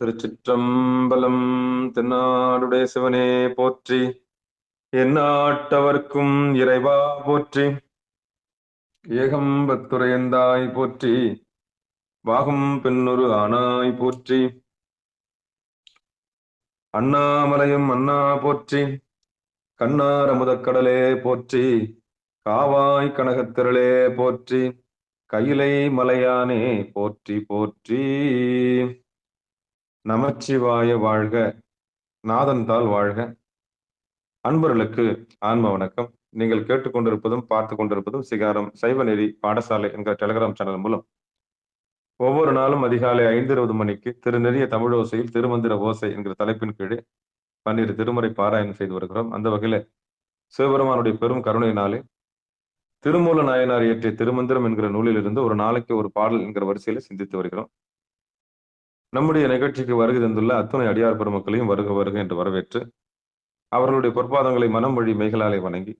திருச்சிற்றம்பலம். தென்னாடுடைய சிவனே போற்றி, எந்நாட்டவர்க்கும் இறைவா போற்றி. ஏகம்பத்துரையந்தாய் போற்றி, வாகும் பெண்ணுரு ஆனாய் போற்றி. அண்ணாமலையும் அண்ணா போற்றி, கண்ணார் அமுதக்கடலே போற்றி. காவாய் கனகத்திரளே போற்றி, கையிலை மலையானே போற்றி போற்றி. நமச்சிவாய வாழ்க, நாதன்தாள் வாழ்க. அன்பர்களுக்கு ஆன்ம வணக்கம். நீங்கள் கேட்டுக்கொண்டிருப்பதும் பார்த்து கொண்டிருப்பதும் சிகாரம் சைவநெறி பாடசாலை என்கிற டெலிகிராம் சேனல் மூலம் ஒவ்வொரு நாளும் அதிகாலை 5:20 மணிக்கு திருநெறிய தமிழோசையில் திருமந்திர ஓசை என்கிற தலைப்பின் கீழே 12 திருமுறை பாராயணம் செய்து வருகிறோம். அந்த வகையில சிவபெருமானுடைய பெரும் கருணையினாலே திருமூல நாயனார் இயற்றிய திருமந்திரம் என்கிற நூலிலிருந்து ஒரு நாளைக்கு ஒரு பாடல் என்கிற வரிசையில சிந்தித்து வருகிறோம். நம்முடைய நிகழ்ச்சிக்கு வருகை தந்துள்ள அத்துணை அடியார் பெருமக்களையும் வருக வருக என்று வரவேற்று அவர்களுடைய பொற்பாதங்களை மனம் வழி மெய்களாலே வணங்கி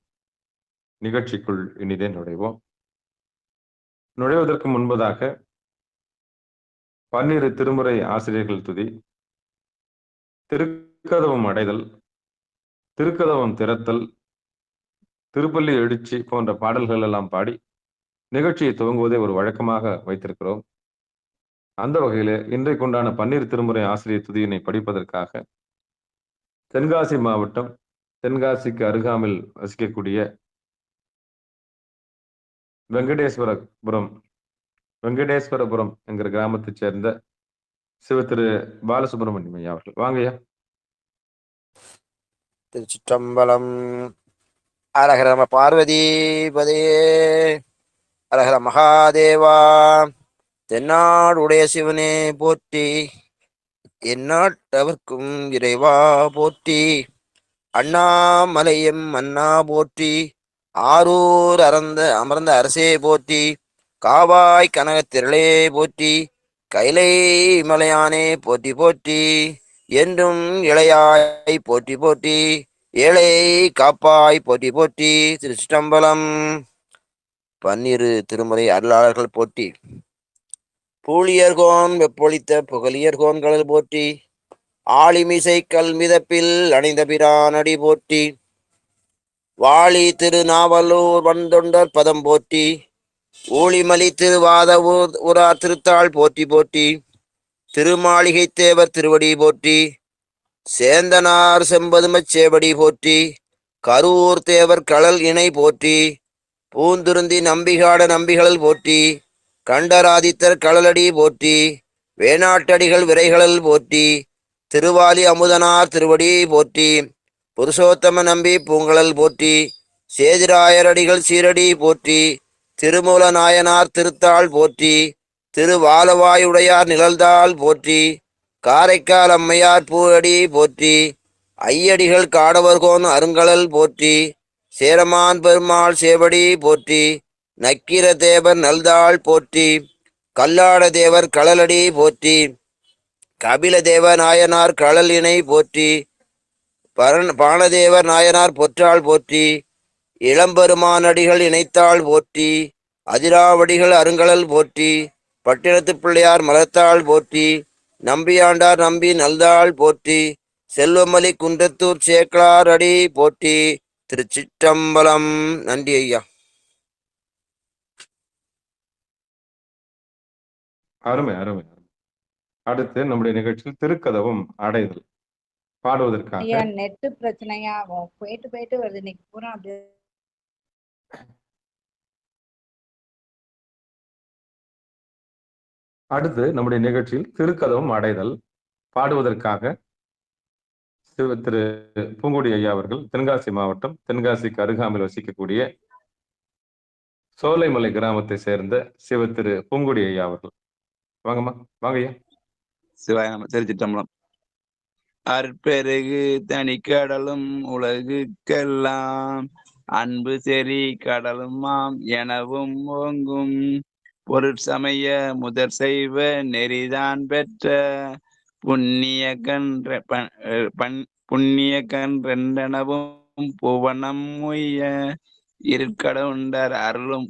நிகழ்ச்சிக்குள் இனிதே நுழைவோம். நுழைவதற்கு முன்பதாக 12 திருமுறை ஆசிரியர்கள் துதி, திருக்கதவம் அடைதல், திருக்கதவம் திறத்தல், திருப்பள்ளி எழுச்சி போன்ற பாடல்கள் எல்லாம் பாடி நிகழ்ச்சியை துவங்குவதை ஒரு வழக்கமாக வைத்திருக்கிறோம். அந்த வகையில இன்றைக்குண்டான 12 திருமுறை ஆசிரியர் துதியினை படிப்பதற்காக தென்காசி மாவட்டம், தென்காசிக்கு அருகாமையில் வசிக்கக்கூடிய வெங்கடேஸ்வரபுரம் என்கிற கிராமத்தைச் சேர்ந்த சிவ திரு பாலசுப்ரமணியம் ஐயா அவர்கள். வாங்கய்யா. திருச்சிற்றம்பலம். அரஹர நம பார்வதிபதே, அரஹர மகாதேவா. தென்னாடுடைய சிவனே போற்றி, எந்நாட்டவர்க்கும் இறைவா போற்றி. அண்ணாமலையம் அண்ணா போற்றி, ஆரூர் அமர்ந்த அரசே போற்றி. காவாய் கனகத்திரளே போற்றி, கைலை மலையானே போற்றி போற்றி. என்றும் இளையாய் போற்றி போற்றி, ஏழை காப்பாய் போற்றி போற்றி. திருச்சிற்றம்பலம். 12 திருமுறை அருளாளர்கள் போற்றி. பூழியர்கோன் வெப்பொழித்த புகழியர்கோன்கள் போற்றி, ஆளிமிசை கல் மிதப்பில் அணிந்த பிரானடி போற்றி. வாழி திருநாவலூர் வந்தொண்டர் பதம் போற்றி, ஊழிமலி திருவாத ஊரார் திருத்தாள் போற்றி போற்றி. திருமாளிகை தேவர் திருவடி போற்றி, சேந்தனார் செம்பதுமச் சேவடி போற்றி. கரூர் தேவர் களல் இணை போற்றி, பூந்துருந்தி நம்பிகாட நம்பிகள் போற்றி. கண்டராதித்தர் களலடி போற்றி, வேணாட்டடிகள் விரைகளல் போற்றி. திருவாலி அமுதனார் திருவடி போற்றி, புருஷோத்தம நம்பி பூங்கழல் போற்றி. சேதிராயரடிகள் சீரடி போற்றி, திருமூல நாயனார் திருத்தாள் போற்றி. திருவாலவாயுடையார் நிழல்தாள் போற்றி, காரைக்கால் அம்மையார் பூஅடி போற்றி. ஐயடிகள் காடவர்கோன் அருங்கலல் போற்றி, சேரமான் பெருமாள் சேவடி போற்றி. நக்கிர தேவர் நல்தாள் போற்றி, கல்லாட தேவர் களலடி போற்றி. கபில தேவ நாயனார் களல் இணை போற்றி, பானதேவர் நாயனார் பொற்றாள் போற்றி. இளம்பெருமானடிகள் இணைத்தாள் போற்றி, அதிராவடிகள் அருங்கலல் போற்றி. பட்டினத்து பிள்ளையார் மலர்த்தாள் போற்றி, நம்பியாண்டார் நம்பி நல்தாள் போற்றி. செல்வமலி குன்றத்தூர் சேக்கலார் அடி போற்றி. திருச்சிற்றம்பலம். நன்றி ஐயா. அருமை அருமை. அடுத்து நம்முடைய நிகழ்ச்சியில் திருக்கதவம் அடைதல் பாடுவதற்காக நெட்டு பிரச்சனையா போயிட்டு வருது இன்னைக்கு பூரா. அப்படியே அடுத்து நம்முடைய நிகழ்ச்சியில் திருக்கதவம் அடைதல் பாடுவதற்காக சிவ திரு பூங்குடி ஐயா அவர்கள் தென்காசி மாவட்டம், தென்காசிக்கு அருகாமையில் வசிக்கக்கூடிய சோலைமலை கிராமத்தை சேர்ந்த சிவ திரு பூங்குடி ஐயா அவர்கள். வாங்கம்மா, வாங்கய்யா. சிவாய திருச்சிற்றம்பலம். அற்பெருகு தனிக்கடலும் உலகுக்கெல்லாம் அன்பு செறி கடலுமாம் எனவும் ஓங்கும் பொருட்சமய முதற் செய்வ நெறிதான் பெற்ற புண்ணிய கன்றெனவும் புவனம் உய்ய இருக்கடவுண்டர் அருளும்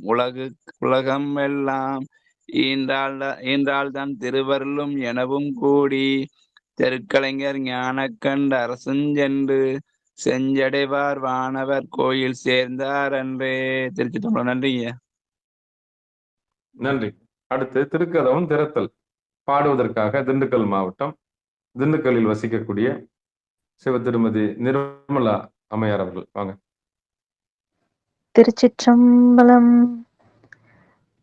உலகம் எல்லாம் ஈன்றால் தன் திருவருளும் எனவும் கூடி தெருக்கலைஞர் ஞானக்கண்ட அரசுஞ்சென்று செஞ்சடைவார் வானவர் கோயில் சேர்ந்தார் அன்றே. திருச்சிட்டம்பலம். நன்றிங்க. நன்றி. அடுத்து திருக்கதவம் திறத்தல் பாடுவதற்காக திண்டுக்கல் மாவட்டம் திண்டுக்கல்லில் வசிக்கக்கூடிய சிவ திருமதி நிர்மலா அம்மையார் அவர்கள் வாங்க. திருச்சிற்றம்பலம்.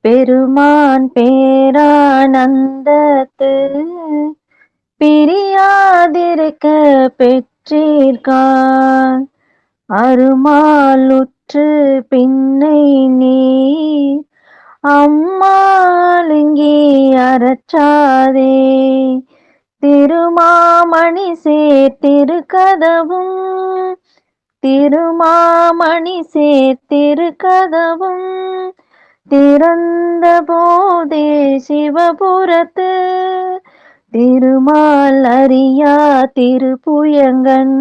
பெருமான் பேரானந்தத்து பிரியாதிருக்க பெற்றீர்கான் அருமாலுற்று பின்னை நீர் அம்மாளுங்கி அறற்றாதே திருமாமணி சேர்த்திருக்கதவும் திருமாமணி சேர்த்திருக்கதவும் திறந்த போதே சிவபுரத்து திருமால் அறியா திருப்புயங்கன்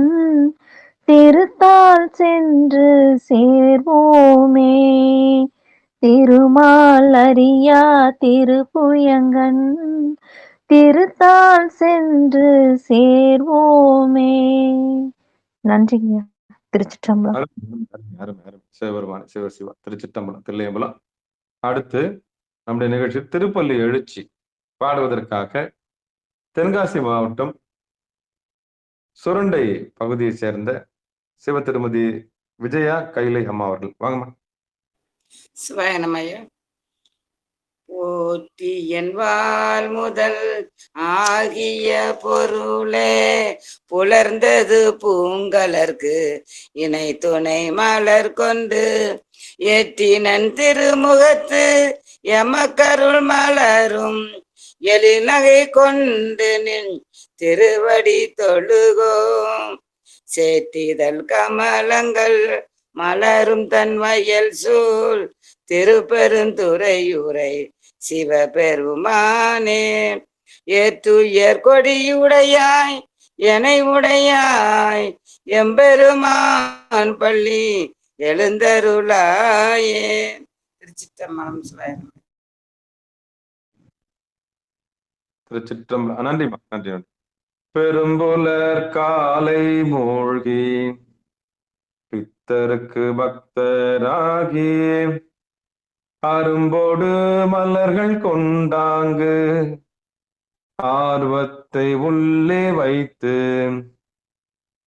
திருத்தால் சென்று சேர்வோமே திருமால் அறியா திருப்புயங்கன் திருத்தால் சென்று சேர்வோமே. நன்றிங்க. திருச்சிற்றம்பலம். சிவபெருமான் சிவசிவா திருச்சிற்றம்பலம் தில்லையம்பலம். அடுத்து நம்முடைய நிகழ்ச்சி திருப்பள்ளி எழுச்சி பாடுவதற்காக தென்காசி மாவட்டம் சுரண்டை பகுதியை சேர்ந்த சிவ திருமதி விஜயா கைலை அம்மா அவர்கள் வாங்கம்மா. சிவாயனமையா. போற்றி என்பால் முதல் ஆகிய பொருளே புலர்ந்தது பூங்கலர்க்கு இணை துணை மலர் கொண்டு ஏற்றினன் திருமுகத்து எமக்கருள் மலரும் எழில்நகை கொண்டு நின் திருவடி தொழுகோம் சேற்றிதழ் கமலங்கள் மலரும் தன் வயல் சூழ் திருப்பெருந்துறையுரை சிவபெருமானே ஏற்றுயர் கொடியுடையாய் எனை உடையாய் எம்பெருமான் பள்ளி எழுந்தருளாயே. திருச்சிற்றம்பலம். சிவாயம். திருச்சிற்றம்பலம். நன்றிமா. நன்றி. பெரும்புலர் காலை மூழ்கி பித்தருக்கு பக்தராகி அரும்போடு மலர்கள் கொண்டாங்கு ஆர்வத்தை உள்ளே வைத்து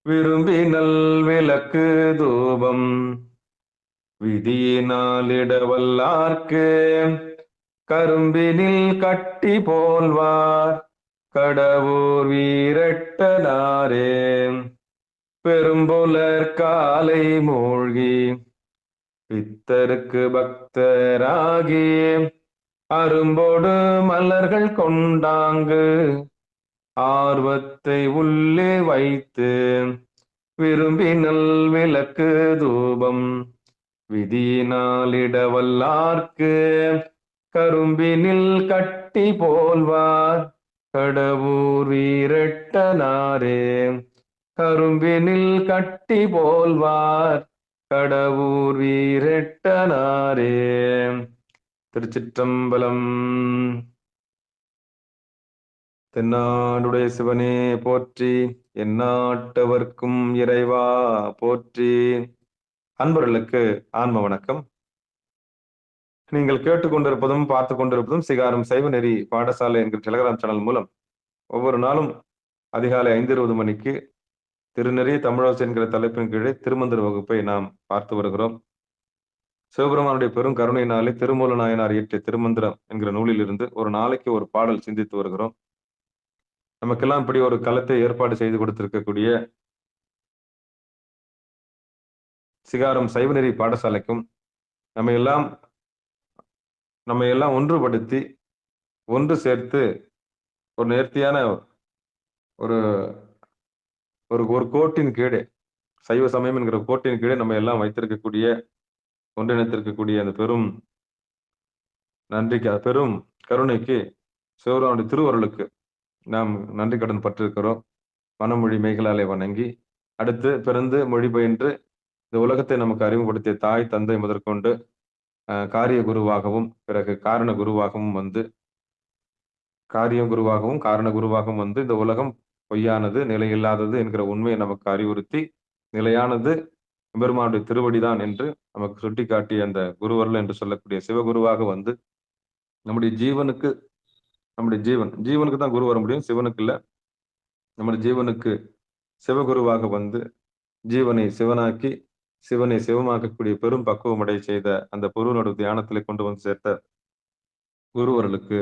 விரும்பினல் விளக்கு தூபம் விதியினாலிடவல்லார்க்கு கரும்பினில் கட்டி போல்வார் கடவுர் வீரட்டனாரே. பெரும்புலர் காலை மூழ்கி பித்தருக்கு பக்தராகி அரும்போடு மலர்கள் கொண்டாங்கு ஆர்வத்தை உள்ளே வைத்து விரும்பினல் விளக்கு தூபம் விதியினாலிடவல்லார்க்கு கரும்பினில் கட்டி போல்வார் கடவுர் வீரட்டனாரே. கரும்பினில் கட்டி போல்வார் கடவுர் வீரட்டனாரே. திருச்சிற்றம்பலம். தென்னாடுடைய சிவனே போற்றி, எந்நாட்டவர்க்கும் இறைவா போற்றி. அன்பர்களுக்கு ஆன்ம வணக்கம். நீங்கள் கேட்டுக்கொண்டிருப்பதும் பார்த்து கொண்டிருப்பதும் சிகாரம் சைவ நெறி பாடசாலை என்கிற டெலிகிராம் சேனல் மூலம் ஒவ்வொரு நாளும் அதிகாலை 5:20 மணிக்கு திருநெறி தமிழோசை என்கிற தலைப்பின் கீழே திருமந்திர வகுப்பை நாம் பார்த்து வருகிறோம். சிவபெருமானுடைய பெரும் கருணையினாலே திருமூல நாயனார் இயற்றிய திருமந்திரம் என்கிற நூலில் இருந்து ஒரு நாளைக்கு ஒரு பாடல் சிந்தித்து வருகிறோம். நமக்கெல்லாம் இப்படி ஒரு களத்தை ஏற்பாடு செய்து கொடுத்திருக்கக்கூடிய சிகாரம் சைவநெறி பாடசாலைக்கும் நம்ம எல்லாம் ஒன்றுபடுத்தி ஒன்று சேர்த்து ஒரு நேர்த்தியான ஒரு ஒரு கோட்டின் கீழே சைவ சமயம் என்கிற கோட்டின் கீழே நம்ம எல்லாம் வைத்திருக்கக்கூடிய ஒன்றிணைத்திருக்கக்கூடிய அந்த பெரும் நன்றிக்கு பெரும் கருணைக்கு சிவபெருமானுடைய திருவருளுக்கு நாம் நன்றி கடன் பட்டிருக்கிறோம். மனமொழி மெய்களாலே வணங்கி அடுத்து பிறந்து மொழி பயின்று இந்த உலகத்தை நமக்கு அறிமுகப்படுத்திய தாய் தந்தை முதற்கொண்டு காரிய குருவாகவும் பிறகு காரண குருவாகவும் வந்து காரிய குருவாகவும் காரண குருவாகவும் வந்து இந்த உலகம் பொய்யானது, நிலையில்லாதது என்கிற உண்மையை நமக்கு அறிவுறுத்தி, நிலையானது எம்பெருமானுடைய திருவடிதான் என்று நமக்கு சுட்டிக்காட்டிய அந்த குருவருள் என்று சொல்லக்கூடிய சிவகுருவாக வந்து, நம்முடைய ஜீவனுக்கு நம்முடைய ஜீவனுக்கு தான் குரு வர முடியும், சிவனுக்கு இல்ல. நம்முடைய ஜீவனுக்கு சிவகுருவாக வந்து, ஜீவனை சிவனாக்கி, சிவனை சிவமாக்கக்கூடிய பெரும் பக்குவம் அடைய செய்த அந்த பொருளோட தியானத்திலே கொண்டு வந்து சேர்த்த குருவருளுக்கு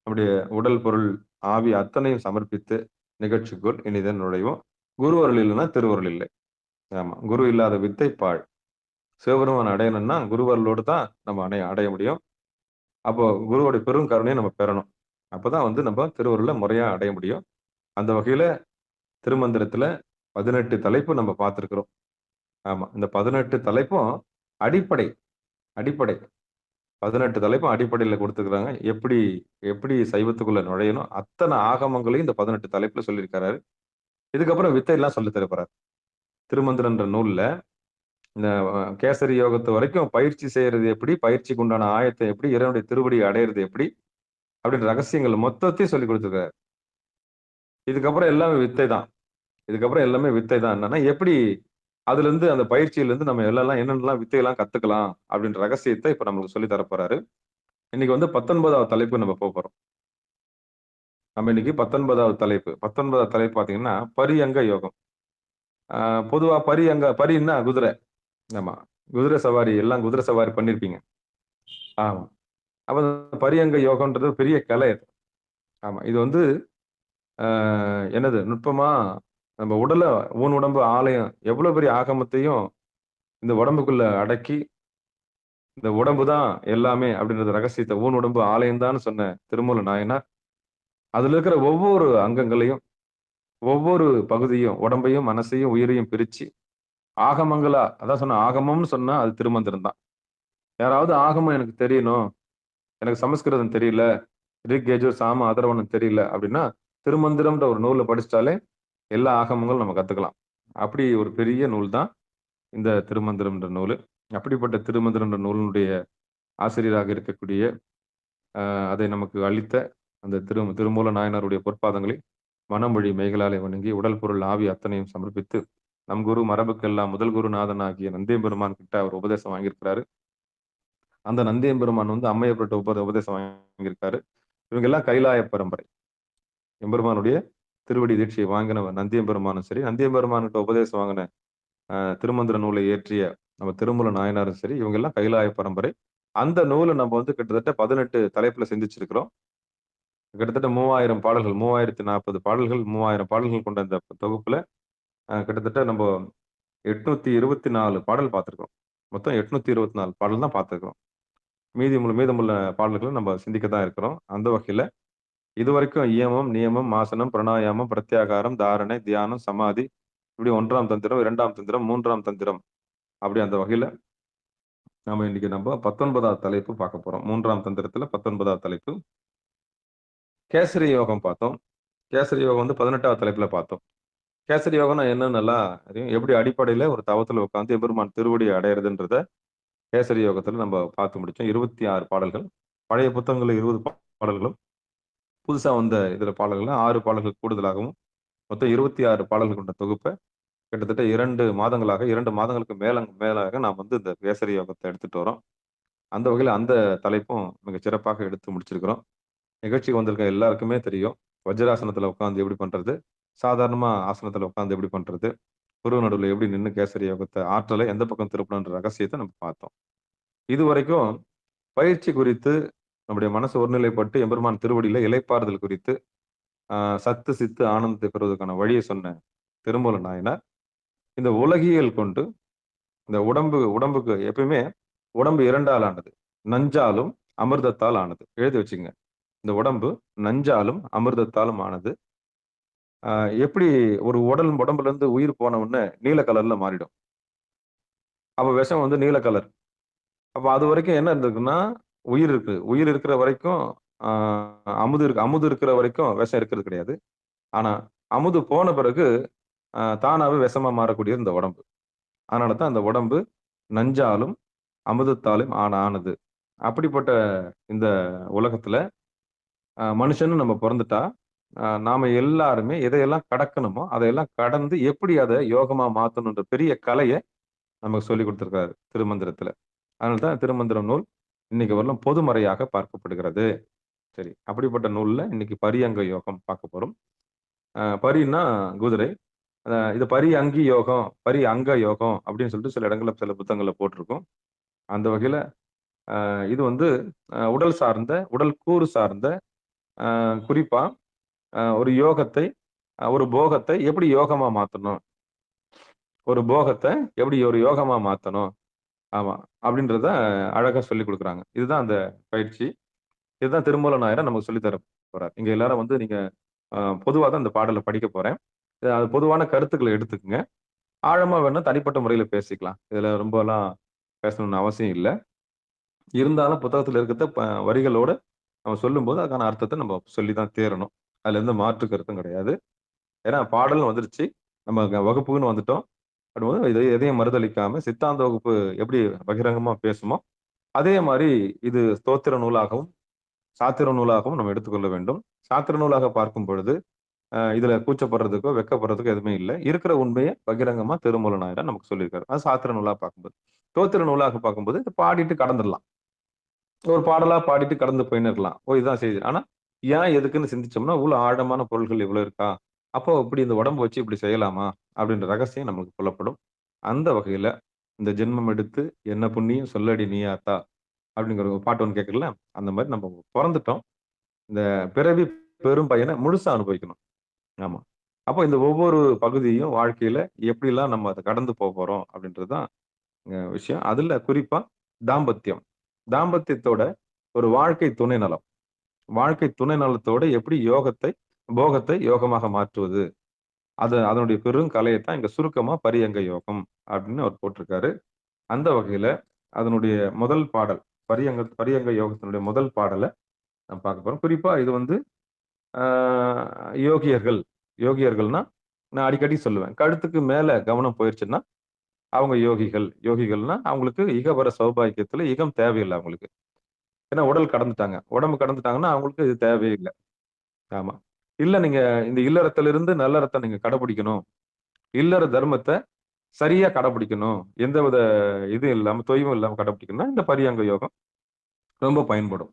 நம்முடைய உடல், பொருள், ஆவி அத்தனையும் சமர்ப்பித்து நிகழ்ச்சிக்குள் இனிதன் நுழைவோம். குருவருள் இல்லைன்னா திருவருள் இல்லை. ஆமா. குரு இல்லாத வித்தை பாழ். சிவபெருமான் அடையணும்னா குருவருளோடு தான் நம்ம அடைய முடியும். அப்போ குருவோட பெரும் கருணையை நம்ம பெறணும். அப்பதான் வந்து நம்ம திருவருளை முறையா அடைய முடியும். அந்த வகையில திருமந்திரத்துல 18 தலைப்பு நம்ம பார்த்திருக்கிறோம். ஆமா. இந்த 18 தலைப்பும் அடிப்படை 18 தலைப்பும் அடிப்படையில கொடுத்துருக்காங்க. எப்படி எப்படி சைவத்துக்குள்ள நுழையணும், அத்தனை ஆகமங்களையும் இந்த 18 தலைப்புல சொல்லியிருக்காரு. இதுக்கப்புறம் வித்தையெல்லாம் சொல்லி தரப்போறாரு. திருமந்திரன்ற நூல்ல இந்த கேசரி யோகத்து வரைக்கும் பயிற்சி செய்யறது எப்படி, பயிற்சிக்கு உண்டான ஆயத்தை எப்படி, இறைவனுடைய திருவடியை அடையிறது எப்படி அப்படின்ற ரகசியங்கள் மொத்தத்தையும் சொல்லி கொடுத்துருக்காரு. இதுக்கப்புறம் எல்லாமே வித்தை தான். என்னன்னா எப்படி அதுல இருந்து அந்த பயிற்சியில இருந்து நம்ம என்னென்னலாம் வித்தையெல்லாம் கத்துக்கலாம் அப்படின்ற ரகசியத்தை இப்ப நம்மளுக்கு சொல்லி தரப்போறாரு. இன்னைக்கு வந்து 19வது தலைப்பு நம்ம போறோம். நம்ம இன்னைக்கு 19வது தலைப்பு பாத்தீங்கன்னா பரியங்க யோகம். பொதுவா பரின்னா குதிரை. ஆமா. குதிரை சவாரி எல்லாம் குதிரை சவாரி பண்ணிருப்பீங்க. ஆமா. அப்ப பரியங்க யோகம்ன்றது பெரிய கலை அது. ஆமா. இது வந்து என்னது நுட்பமா நம்ம ஊன் உடம்பு ஆலயம் எவ்வளவு பெரிய ஆகமத்தையும் இந்த உடம்புக்குள்ள அடக்கி, இந்த உடம்பு தான் எல்லாமே அப்படின்றது ரகசியத்தை ஊன் உடம்பு ஆலயம் தான் சொன்ன திருமூல நாயனார் அதுல இருக்கிற ஒவ்வொரு அங்கங்களையும், ஒவ்வொரு பகுதியும், உடம்பையும், மனசையும், உயிரையும் பிரிச்சு ஆகமங்களா, அதான் சொன்ன ஆகமம்னு சொன்னா அது திருமந்திரம் தான். யாராவது ஆகமம் எனக்கு தெரியணும், எனக்கு சமஸ்கிருதம் தெரியல, ரிக், யஜுர், சாம, அதர்வணம் தெரியல அப்படின்னா திருமந்திரம்ன்ற ஒரு நூலை படிச்சிட்டாலே எல்லா ஆகமங்களும் நம்ம கத்துக்கலாம். அப்படி ஒரு பெரிய நூல் தான் இந்த திருமந்திரம்ன்ற நூல். அப்படிப்பட்ட திருமந்திரம்ன்ற நூலினுடைய ஆசிரியராக இருக்கக்கூடிய அதை நமக்கு அளித்த அந்த திருமூல நாயனாருடைய பொற்பாதங்களை மனமொழி மெய்களாலே வணங்கி உடல், பொருள், ஆவி அத்தனையும் சமர்ப்பித்து நம் குரு மரபுக்கெல்லாம் முதல் குருநாதன் ஆகிய நந்தியம்பெருமான் கிட்ட அவர் உபதேசம் வாங்கியிருக்கிறாரு. அந்த நந்தியம்பெருமான் வந்து அம்மையப்பட்ட உபதேசம் வாங்கியிருக்காரு. இவங்க எல்லாம் கைலாய பரம்பரை. எம்பெருமானுடைய திருவடி தீட்சையை வாங்கின நந்தியம்பெருமானும் சரி, நந்தியம்பெருமான்கிட்ட உபதேசம் வாங்கின திருமந்திர நூலை ஏற்றிய நம்ம திருமூல நாயனாரும் சரி, இவங்க எல்லாம் கைலாய பரம்பரை. அந்த நூலை நம்ம வந்து கிட்டத்தட்ட 18 தலைப்புல சிந்திச்சிருக்கிறோம். கிட்டத்தட்ட 3000 பாடல்கள், 3040 பாடல்கள், 3000 பாடல்கள் கொண்ட இந்த தொகுப்புல கிட்டத்தட்ட நம்ம 824 பாடல் பார்த்திருக்கோம். மொத்தம் 824 பாடல் தான் பார்த்திருக்கிறோம். மீதமுள்ள பாடல்களை நம்ம சிந்திக்கத்தான் இருக்கிறோம். அந்த வகையில இதுவரைக்கும் இயமம், நியமம், ஆசனம், பிராணாயாமம், பிரத்யாகாரம், தாரணை, தியானம், சமாதி, இப்படி 1ஆம் தந்திரம், 2ஆம் தந்திரம், 3ஆம் தந்திரம், அப்படி அந்த வகையில நம்ம இன்னைக்கு 19வது தலைப்பு பார்க்க போறோம். 3ஆம் தந்திரத்துல 19வது தலைப்பு கேசரி யோகம் பார்த்தோம். கேசரி யோகம் வந்து 18வது தலைப்புல பார்த்தோம். கேசரி யோகம்னா என்னன்னு நல்லா அறியும். எப்படி அடிப்படையில ஒரு தவத்துல உட்காந்து எம்பெருமான் திருவடியை அடையிறதுன்றத கேசரி யோகத்துல நம்ம பார்த்து முடிச்சோம். 26 பாடல்கள். பழைய புத்தகங்கள் 20 பாடல்களும், புதுசா வந்த இதுல பாடல்கள் 6 பாடல்கள் கூடுதலாகவும் மொத்தம் 26 பாடல்கள் கொண்ட தொகுப்பை கிட்டத்தட்ட 2 மாதங்களுக்கு மேலாக நாம் வந்து இந்த கேசரி யோகத்தை எடுத்துட்டு வரோம். அந்த வகையில் அந்த தலைப்பும் மிக சிறப்பாக எடுத்து முடிச்சிருக்கிறோம். நிகழ்ச்சிக்கு வந்திருக்க எல்லாருக்குமே தெரியும் வஜ்ராசனத்துல உட்காந்து எப்படி பண்றது, சாதாரணமா ஆசனத்துல உட்காந்து எப்படி பண்றது, புருவ நடுவில் எப்படி நின்று கேசரி யோகத்தை ஆற்றலை எந்த பக்கம் திருப்பணுன்ற ரகசியத்தை நம்ம பார்த்தோம். இது வரைக்கும் பயிற்சி குறித்து நம்முடைய மனசு ஒருநிலைப்பட்டு எம்பெருமான் திருவடியில இலைப்பாறுதல் குறித்து சத்து சித்து ஆனந்தத்தை பெறுவதற்கான வழியை சொன்ன திருமூல நாயனார் இந்த உலகியல் கொண்டு இந்த உடம்புக்கு எப்பயுமே உடம்பு 2ஆல் ஆனது, நஞ்சாலும் அமிர்தத்தால் ஆனது. எழுதி வச்சுங்க. இந்த உடம்பு நஞ்சாலும் அமிர்தத்தாலும் ஆனது. எப்படி ஒரு உடம்புல இருந்து உயிர் போன உடனே நீல கலர்ல மாறிடும். அப்ப விஷம் வந்து நீல கலர். அப்ப அது வரைக்கும் என்ன இருந்திருக்குன்னா உயிர் இருக்கு. உயிர் இருக்கிற வரைக்கும் அமுது இருக்கிற வரைக்கும் விஷம் இருக்கிறது கிடையாது. ஆனா அமுது போன பிறகு தானாவே விஷமா மாறக்கூடிய இந்த உடம்பு. அதனாலதான் அந்த உடம்பு நஞ்சாலும் அமுதத்தாலும் ஆனது. அப்படிப்பட்ட இந்த உலகத்துல மனுஷன்னு நம்ம பிறந்துட்டா நாம எல்லாருமே எதையெல்லாம் கடக்கணுமோ அதையெல்லாம் கடந்து எப்படி அதை யோகமா மாத்தணுன்ற பெரிய கலையை நமக்கு சொல்லி கொடுத்திருக்காரு திருமந்திரத்துல. அதனால்தான் திருமந்திரம் நூல் இன்னைக்கு வரலும் பொதுமறையாக பார்க்கப்படுகிறது. சரி, அப்படிப்பட்ட நூல்ல இன்னைக்கு பரியங்க யோகம் பார்க்க போறோம். பரின்னா குதிரை. இது பரி அங்கி யோகம், பரி அங்க யோகம் அப்படின்னு சொல்லிட்டு சில இடங்கள்ல சில புத்தகங்கள்ல போட்டிருக்கும். அந்த வகையில இது வந்து உடல் சார்ந்த, உடல் கூறு சார்ந்த, குறிப்பா ஒரு யோகத்தை, ஒரு போகத்தை எப்படி யோகமா மாத்தணும், ஒரு போகத்தை எப்படி ஒரு யோகமா மாத்தணும், ஆமா, அப்படின்றத அழகா சொல்லி கொடுக்குறாங்க. இதுதான் அந்த பயிற்சி. இதுதான் திருமூல நாயரை நமக்கு சொல்லி தர போறார். இங்க எல்லாரும் வந்து நீங்க பொதுவா தான் இந்த பாடலை படிக்க போறேன். அது பொதுவான கருத்துக்களை எடுத்துக்கங்க. ஆழமா வேணா தனிப்பட்ட முறையில பேசிக்கலாம். இதுல ரொம்ப எல்லாம் பேசணும்னு அவசியம் இல்லை. இருந்தாலும் புத்தகத்துல இருக்கிறத வரிகளோட நம்ம சொல்லும்போது அதுக்கான அர்த்தத்தை நம்ம சொல்லிதான் தேரணும். அதுல எந்த மாற்று கருத்தும் கிடையாது. ஏன்னா பாடலும் வந்துருச்சு, நம்ம வகுப்புன்னு வந்துட்டோம். அப்படிங்கும்போது இதை எதையும் மறுதளிக்காம சித்தாந்த வகுப்பு எப்படி பகிரங்கமா பேசுமோ அதே மாதிரி இது ஸ்தோத்திர நூலாகவும் சாத்திர நூலாகவும் நம்ம எடுத்துக்கொள்ள வேண்டும். சாத்திர நூலாக பார்க்கும் பொழுது இதுல கூச்சப்படுறதுக்கோ வெக்கப்படுறதுக்கோ எதுவுமே இல்லை. இருக்கிற உண்மையை பகிரங்கமா திருமூல நாயர் நமக்கு சொல்லியிருக்காரு. அது சாத்திர நூலா பார்க்கும்போது. ஸ்தோத்திர நூலாக பார்க்கும்போது இதை பாடிட்டு கடந்துடலாம். ஒரு பாடலா பாடிட்டு கடந்து போயின்னு இருக்கலாம். ஓ, இதுதான் செய்தி. ஆனா ஏன் எதுக்குன்னு சிந்திச்சோம்னா இவ்வளவு ஆழமான பொருள்கள் இவ்வளவு இருக்கா, அப்போ இப்படி இந்த உடம்பு வச்சு இப்படி செய்யலாமா அப்படின்ற ரகசியம் நமக்கு புலப்படும். அந்த வகையில இந்த ஜென்மம் எடுத்து என்ன புண்ணியம் சொல்லடி நீயாத்தா அப்படிங்கிற ஒரு பாட்டு ஒன்று கேட்கல, அந்த மாதிரி நம்ம பிறந்துட்டோம். இந்த பிறவி பெரும் பயனை முழுசா அனுபவிக்கணும். ஆமா. அப்போ இந்த ஒவ்வொரு பகுதியும் வாழ்க்கையில எப்படிலாம் நம்ம அதை கடந்து போக போறோம் அப்படின்றதுதான் விஷயம். அதுல குறிப்பா தாம்பத்தியம், தாம்பத்தியத்தோட ஒரு வாழ்க்கை துணை நலம், வாழ்க்கை துணை நலத்தோட எப்படி யோகத்தை போகத்தை யோகமாக மாற்றுவது, அதனுடைய பெரும் கலையைத்தான் இங்க சுருக்கமா பரியங்க யோகம் அப்படின்னு அவர் போட்டிருக்காரு. அந்த வகையில அதனுடைய முதல் பாடல், பரியங்க யோகத்தினுடைய முதல் பாடலை நம்ம பார்க்க போறோம். குறிப்பா இது வந்து யோகியர்கள்னா நான் அடிக்கடி சொல்லுவேன், கழுத்துக்கு மேல கவனம் போயிருச்சுன்னா அவங்க யோகிகள். யோகிகள்னா அவங்களுக்கு இகவர சௌபாகியத்துல இகம் தேவையில்லை அவங்களுக்கு. ஏன்னா உடல் கடந்துட்டாங்க, உடம்பு கடந்துட்டாங்கன்னா அவங்களுக்கு இது தேவையே இல்லை. ஆமா. இல்ல நீங்க இந்த இல்லறத்திலிருந்து நல்லறத்தை நீங்க கடைபிடிக்கணும், இல்லற தர்மத்தை சரியா கடைபிடிக்கணும், எந்தவித இது இல்லாம தொய்வும் இல்லாம கடைபிடிக்கணும்னா இந்த பரியங்க யோகம் ரொம்ப பயன்படும்.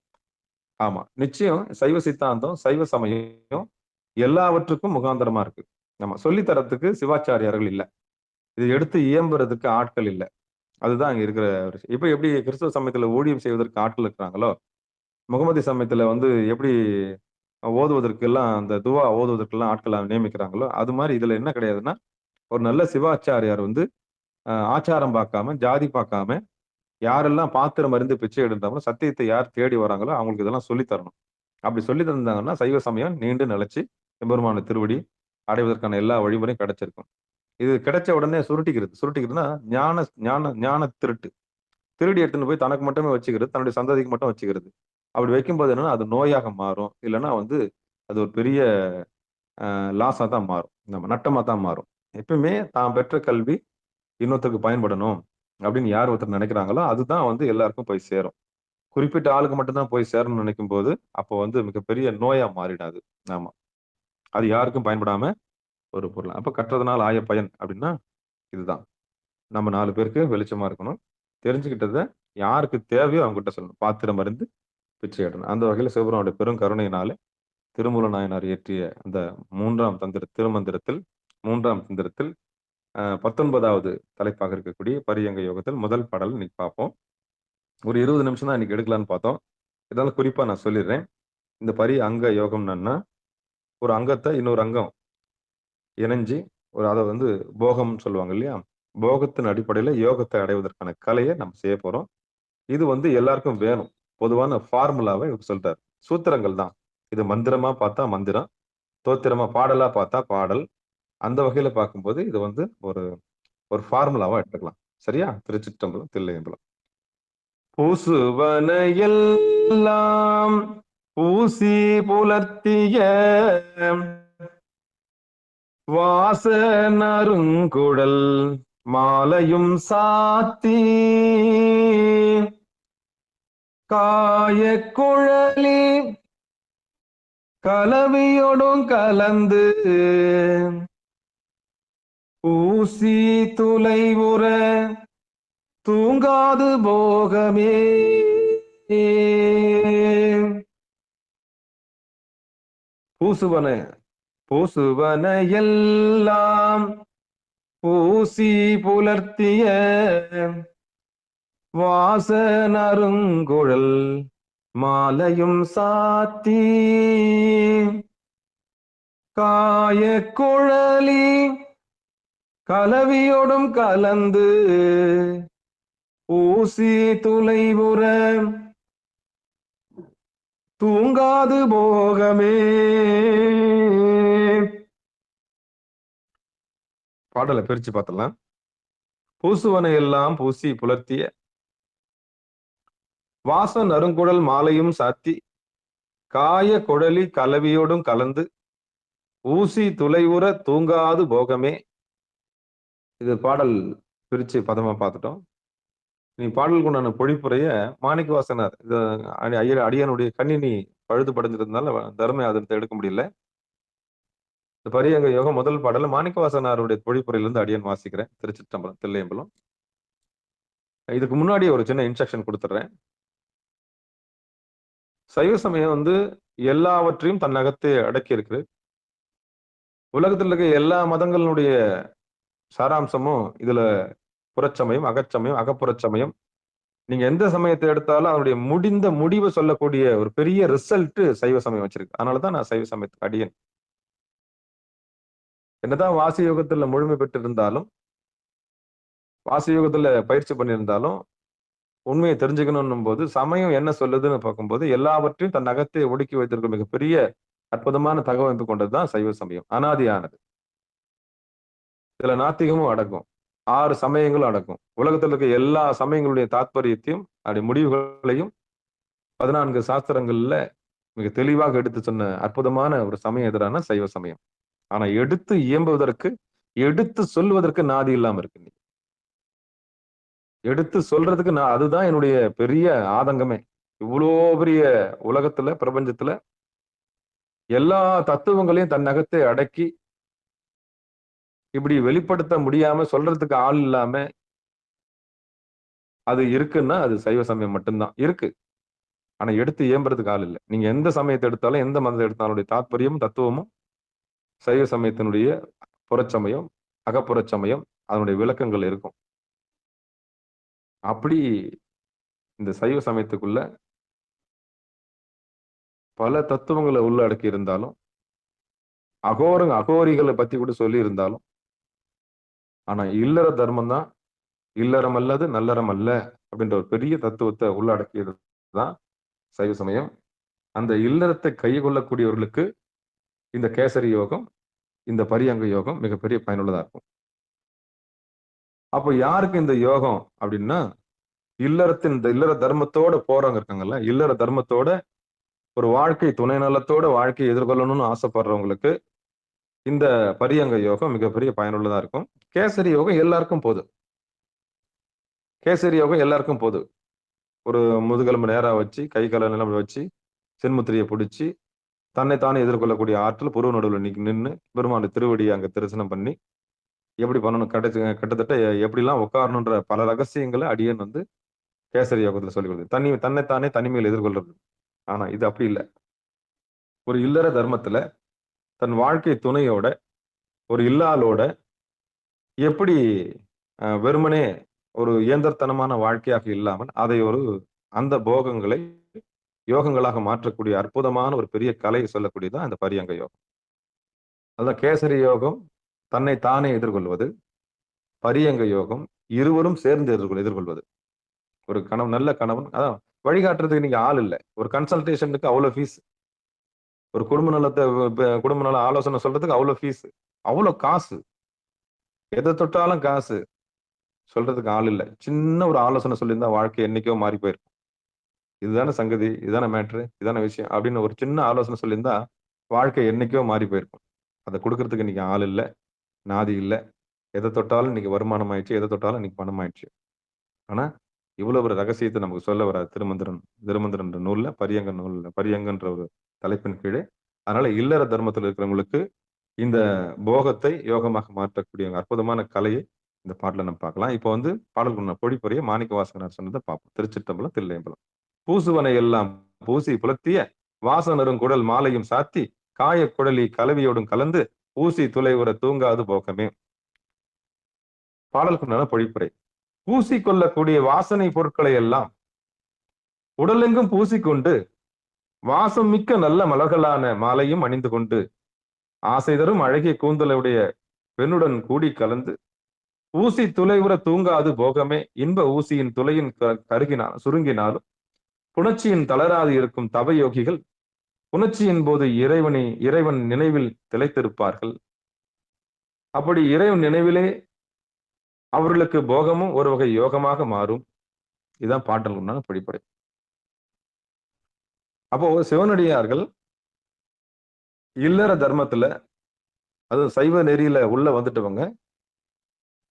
ஆமா, நிச்சயம் சைவ சித்தாந்தம் சைவ சமயம் எல்லாவற்றுக்கும் முகாந்தரமா இருக்கு. நம்ம சொல்லித்தரத்துக்கு சிவாச்சாரியார்கள் இல்லை, இதை எடுத்து இயம்புறதுக்கு ஆட்கள் இல்லை. அதுதான் அங்க இருக்கிற விஷயம். இப்ப எப்படி கிறிஸ்துவ சமயத்துல ஊழியம் செய்வதற்கு ஆட்கள் இருக்கிறாங்களோ, முகமது சமயத்துல வந்து எப்படி ஓதுவதற்கெல்லாம் அந்த துவா ஓதுவதற்கெல்லாம் ஆட்களை நியமிக்கிறாங்களோ, அது மாதிரி இதுல என்ன கிடையாதுன்னா, ஒரு நல்ல சிவாச்சாரியார் வந்து ஆச்சாரம் பார்க்காம ஜாதி பார்க்காம யாரெல்லாம் பாத்திரம் அறிந்து பிச்சை எடுத்தாங்களோ, சத்தியத்தை யார் தேடி வராங்களோ அவங்களுக்கு இதெல்லாம் சொல்லி தரணும். அப்படி சொல்லி தந்தாங்கன்னா சைவ சமயம் நீண்டு நிலைச்சு எம்பெருமான திருவடி அடைவதற்கான எல்லா வழிமுறையும் கிடைச்சிருக்கும். இது கிடைச்ச உடனே சுருட்டிக்கிறதுனா ஞான ஞான ஞான திருட்டு, திருடி எடுத்துன்னு போய் தனக்கு மட்டுமே வச்சுக்கிறது, தன்னுடைய சந்ததிக்கு மட்டும் வச்சுக்கிறது. அப்படி வைக்கும்போது என்னன்னா அது நோயாக மாறும், இல்லைன்னா வந்து அது ஒரு பெரிய லாஸா தான் மாறும், நம்ம நட்டமா தான் மாறும். எப்பவுமே தான் பெற்ற கல்வி இன்னொருத்தருக்கு பயன்படணும் அப்படின்னு யார் ஒருத்தர் நினைக்கிறாங்களோ அதுதான் வந்து எல்லாருக்கும் போய் சேரும். குறிப்பிட்ட ஆளுக்கு மட்டும்தான் போய் சேரணும்னு நினைக்கும் போது அப்போ வந்து மிகப்பெரிய நோயா மாறிடாது. ஆமா, அது யாருக்கும் பயன்படாம ஒரு பொருள். அப்ப கற்றதுனால் ஆய பயன் அப்படின்னா இதுதான். நம்ம 4 பேருக்கு வெளிச்சமா இருக்கணும், தெரிஞ்சுக்கிட்டத யாருக்கு தேவையோ அவங்க கிட்ட சொல்லணும், பாத்திரம் அறிந்து பிச்சை இடணும். அந்த வகையில சிவபெருமானுடைய பெரும் கருணையினாலே திருமூல நாயனார் இயற்றிய அந்த 3ஆம் திருமந்திரத்தில் 3ஆம் தந்திரத்தில் 19வது தலைப்பாக இருக்கக்கூடிய பரியங்க யோகத்தில் முதல் பாடல் இன்னைக்கு பார்ப்போம். ஒரு 20 நிமிஷம் தான் இன்னைக்கு எடுக்கலான்னு பார்த்தோம். இதனால குறிப்பா நான் சொல்லிடுறேன். இந்த அங்க யோகம்னா ஒரு அங்கத்தை இன்னொரு அங்கம் இணைஞ்சு அதை வந்து போகம்னு சொல்லுவாங்க இல்லையா, போகத்தின் அடிப்படையில யோகத்தை அடைவதற்கான கலையை நம்ம செய்ய போறோம். இது வந்து எல்லாருக்கும் வேணும். பொதுவான ஃபார்முலாவை இவர் சொல்றாரு, சூத்திரங்கள் தான் இது. மந்திரமா பார்த்தா மந்திரம், தோத்திரமா பாடலா பார்த்தா பாடல். அந்த வகையில பார்க்கும்போது இது வந்து ஒரு ஃபார்முலாவா எடுத்துக்கலாம். சரியா? திருச்சிற்றம்பலம் தில்லையம்பலம். பூசுவன எல்லாம் பூசி புலர்த்திய வாசனருங்குடல் மாலையும் சாத்தி காய குழலி கலவியோடும் கலந்து ஊசி துளைவுற தூங்காது போகமே. பூசுவன பூசுவன எல்லாம் பூசி புலர்த்திய வாசனருங்குழல் மாலையும் சாத்தி காய குழலி கலவியோடும் கலந்து ஊசி துளைவுற தூங்காது போகமே. பாடலை பிரிச்சு பார்த்தலாம். பூசுவனை எல்லாம் பூசி புலர்த்திய வாசன் அருங்குழல் மாலையும் சாத்தி காய குழலி கலவியோடும் கலந்து ஊசி துளைவுற தூங்காது போகமே. இது பாடல் பிரிச்சு பதமா பார்த்துட்டோம். நீ பாடலுக்கு உண்டான பொழிப்புரைய மாணிக்கவாசனார் இது அடியானுடைய கணினி பழுது படைஞ்சிருந்தால தர்மை அதிர்த்து எடுக்க முடியல. இந்த பரியங்க யோகம் முதல் பாடல மாணிக்கவாசனாருடைய பொழிப்புரையிலிருந்து அடியான் வாசிக்கிறேன். திருச்சிற்றம்பலம் தில்லையம்பலம். இதுக்கு முன்னாடி ஒரு சின்ன இன்ஸ்ட்ரக்ஷன் கொடுத்துட்றேன். சைவ சமயம் எல்லாவற்றையும் தன்னகத்தே அடக்கி இருக்கு. உலகத்தில் இருக்க எல்லா மதங்களுடைய சாராம்சமும் இதுல புறச்சமயம், அகச்சமயம், அகப்புறச்சமயம். நீங்க எந்த சமயத்தை எடுத்தாலும் அதனுடைய முடிந்த முடிவை சொல்லக்கூடிய ஒரு பெரிய ரிசல்ட் சைவ சமயம் வச்சிருக்கு. அதனாலதான் நான் சைவ சமயத்துக்கு அடியேன். என்னதான் வாசி யோகத்துல முழுமை பெற்று இருந்தாலும், வாசி யோகத்துல பயிற்சி பண்ணியிருந்தாலும், உண்மையை தெரிஞ்சுக்கணும் போது சமயம் என்ன சொல்லுதுன்னு பார்க்கும்போது எல்லாவற்றையும் தன் அகத்தை ஒடுக்கி வைத்திருக்க மிகப்பெரிய அற்புதமான தகவமைப்பு கொண்டதுதான் சைவ சமயம். அனாதியானது. இதுல நாத்திகமும் அடக்கும், 6 சமயங்களும் அடக்கும். உலகத்தில் இருக்க எல்லா சமயங்களுடைய தாத்பரியத்தையும் அப்படி முடிவுகளையும் 14 சாஸ்திரங்கள்ல மிக தெளிவாக எடுத்து சொன்ன அற்புதமான ஒரு சமயம் எதிரான சைவ சமயம். ஆனா எடுத்து இயம்புவதற்கு, எடுத்து சொல்வதற்கு நாதி இல்லாம இருக்கு. எடுத்து சொல்றதுக்கு அதுதான் என்னுடைய பெரிய ஆதங்கமே. இவ்வளோ பெரிய உலகத்துல, பிரபஞ்சத்துல எல்லா தத்துவங்களையும் தன் நகத்தை அடக்கி இப்படி வெளிப்படுத்த முடியாம சொல்றதுக்கு ஆள் இல்லாம அது இருக்குன்னா அது சைவ சமயம் மட்டும்தான் இருக்கு. ஆனா எடுத்து இயம்புறதுக்கு ஆள் இல்லை. நீங்க எந்த சமயத்தை எடுத்தாலும், எந்த மதத்தை எடுத்தாலும் தாத்பரியமும் தத்துவமும் சைவ சமயத்தினுடைய புறச்சமயம், அகப்புறச்சமயம் அதனுடைய விளக்கங்கள் இருக்கும். அப்படி இந்த சைவ சமயத்துக்குள்ள பல தத்துவங்களை உள்ளடக்கி இருந்தாலும், அகோரிகளை பத்தி கூட சொல்லி இருந்தாலும், ஆனா இல்லற தர்மம் தான் இல்லறம் அல்லது நல்லறம் அல்ல அப்படின்ற ஒரு பெரிய தத்துவத்தை உள்ளடக்கியது தான் சைவ சமயம். அந்த இல்லறத்தை கைகொள்ளக்கூடியவர்களுக்கு இந்த கேசரி யோகம், இந்த பரியங்க யோகம் மிகப்பெரிய பயனுள்ளதா இருக்கும். அப்போ யாருக்கு இந்த யோகம் அப்படின்னா, இந்த இல்லற தர்மத்தோட போறவங்க இருக்காங்கல்ல, இல்லற தர்மத்தோட ஒரு வாழ்க்கை துணை நலத்தோட வாழ்க்கையை எதிர்கொள்ளணும்னு ஆசைப்படுறவங்களுக்கு இந்த பரியங்க யோகம் மிகப்பெரிய பயனுள்ளதா இருக்கும். கேசரி யோகம் எல்லாருக்கும் போது. கேசரி யோகம் எல்லாருக்கும் போது. ஒரு முதுகெலும்பு நேரா வச்சு, கை கால நிலம் வச்சு, சென்முத்திரியை பிடிச்சி, தன்னைத்தானே எதிர்கொள்ளக்கூடிய ஆற்றல் புருவ நடுவில் நின்று பெருமானுடைய திருவடியை அங்க தரிசனம் பண்ணி எப்படி பண்ணணும், கிட்டத்தட்ட எப்படிலாம் உட்காரணுன்ற பல ரகசியங்களை அடியன் கேசரி யோகத்துல சொல்லி கொடுத்து தன்னைத்தானே தனிமையில் எதிர்கொள்றது. ஆனா இது அப்படி இல்லை. ஒரு இல்லற தர்மத்துல தன் வாழ்க்கை துணையோட, ஒரு இல்லாலோட எப்படி வெறுமனே ஒரு இயந்திரத்தனமான வாழ்க்கையாக இல்லாமல் அதை அந்த போகங்களை யோகங்களாக மாற்றக்கூடிய அற்புதமான ஒரு பெரிய கலையை சொல்லக்கூடியதான் அந்த பரியங்க யோகம். அதுதான் கேசரி யோகம் தன்னை தானே எதிர்கொள்வது, பரியங்க யோகம் இருவரும் சேர்ந்து எதிர்கொள்வது. ஒரு நல்ல கணவன், அதான் வழிகாட்டுறதுக்கு நீங்க ஆள் இல்லை. ஒரு கன்சல்டேஷனுக்கு அவ்வளவு ஃபீஸ், ஒரு குடும்ப நல ஆலோசனை சொல்றதுக்கு அவ்வளவு ஃபீஸ், அவ்வளவு காசு, எதை தொட்டாலும் காசு, சொல்றதுக்கு ஆள் இல்லை. சின்ன ஒரு ஆலோசனை சொல்லியிருந்தா வாழ்க்கை என்னைக்கோ மாறி போயிருக்கும். இதுதானே சங்கதி, இதுதானே மேட்ரு, இதுதானே விஷயம் அப்படின்னு ஒரு சின்ன ஆலோசனை சொல்லியிருந்தா வாழ்க்கை என்னைக்கோ மாறி போயிருக்கும். அதை கொடுக்கறதுக்கு இன்னைக்கு ஆள் இல்லை, நாதி இல்லை. எதை தொட்டாலும் இன்னைக்கு வருமானம் ஆயிடுச்சு, எதை தொட்டாலும் இன்னைக்கு பணம் ஆயிடுச்சு. ஆனா இவ்வளவு ஒரு ரகசியத்தை நமக்கு சொல்ல வர திருமந்திரன்ற நூல்ல, பரியங்கன்ற ஒரு தலைப்பின் கீழே அதனால இல்லற தர்மத்தில் இருக்கிறவங்களுக்கு இந்த போகத்தை யோகமாக மாற்றக்கூடிய அற்புதமான கலையை இந்த பாட்டுல நம்ம பார்க்கலாம். இப்போ வந்து பாடல் பொழிப்புரையை மாணிக்க வாசகனார் சொன்னதை பார்ப்போம். திருச்சிற்றம்பலம், தில்லையம்பலம். பூசுவனை எல்லாம் பூசி புலத்திய வாசனரும் குடல் மாலையும் சாத்தி காய குழலி கலவியோடும் கலந்து பூசி துளைவுற தூங்காது போகமே. பாடலுக்குண்டான பொழிப்புரை. பூசிக்கொள்ளக்கூடிய வாசனை பொருட்களை எல்லாம் உடலெங்கும் பூசிக்கொண்டு வாசம் மிக்க நல்ல மலர்களான மாலையும் அணிந்து கொண்டு ஆசை தரும் அழகிய கூந்தலுடைய பெண்ணுடன் கூடி கலந்து ஊசி துளைவுற தூங்காது போகமே. இன்ப ஊசியின் துளையின் சுருங்கினாலும் புணர்ச்சியின் தளராது இருக்கும் தவயோகிகள் புணர்ச்சியின் போது இறைவன் நினைவில் திளைத்திருப்பார்கள். அப்படி இறைவன் நினைவிலே அவர்களுக்கு போகமும் ஒரு வகை யோகமாக மாறும். இதுதான் பாட்டல் உண்டான படிப்படை. அப்போ சிவனடியார்கள் இல்லற தர்மத்துல, அது சைவ நெறியில உள்ள வந்துட்டவங்க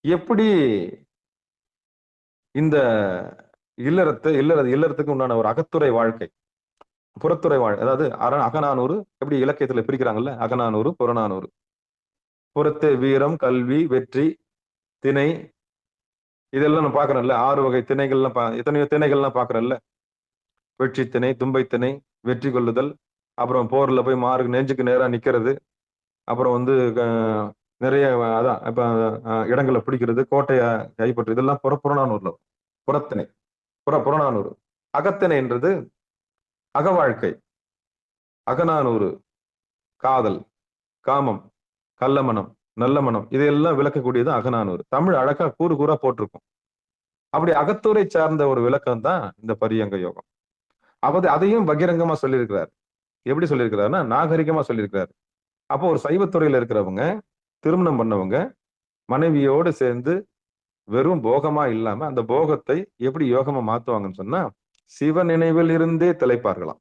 எப்படி இந்த இல்லறத்துக்கு உண்டான ஒரு அகத்துறை வாழ்க்கை, புறத்துறை வாழ்க்கை, அதாவது அகநானூறு எப்படி இலக்கியத்துல பிரிக்கிறாங்கல்ல, அகநானூறு புறநானூறு. புறத்தே வீரம், கல்வி, வெற்றி, திணை, இதெல்லாம் நம்ம பாக்குறோம்ல. 6 வகை திணைகள்லாம் எத்தனையோ திணைகள்லாம் பாக்குறோம்ல. வெற்றி திணை, தும்பை திணை, வெற்றி கொள்ளுதல், அப்புறம் போர்ல போய் நெஞ்சுக்கு நேரா நிக்கிறது, அப்புறம் வந்து நிறைய அதான் இப்ப இடங்களை பிடிக்கிறது, கோட்டையை கைப்பற்று, இதெல்லாம் புறநானூறுல புறத்திணை. புறநானூறு. அகத்திணை என்றது அக வாழ்க்கை. அகநானூறு காதல், காமம், கள்ளமனம், நல்ல மனம், இதையெல்லாம் விளக்கக்கூடியது அகநானூறு. தமிழ் அழகா கூறா போட்டிருக்கும். அப்படி அகத்துறை சார்ந்த ஒரு விளக்கம் தான் இந்த பரியங்க யோகம். அதையும் பகிரங்கமா சொல்லியிருக்கிறார். எப்படி சொல்லியிருக்கிறாருன்னா நாகரிகமா சொல்லியிருக்கிறார். அப்போ ஒரு சைவத்துறையில இருக்கிறவங்க, திருமணம் பண்ணவங்க மனைவியோடு சேர்ந்து வெறும் போகமா இல்லாம அந்த போகத்தை எப்படி யோகமா மாத்துவாங்கன்னு சொன்னா சிவ நினைவில் இருந்தே திளைப்பார்களாம்.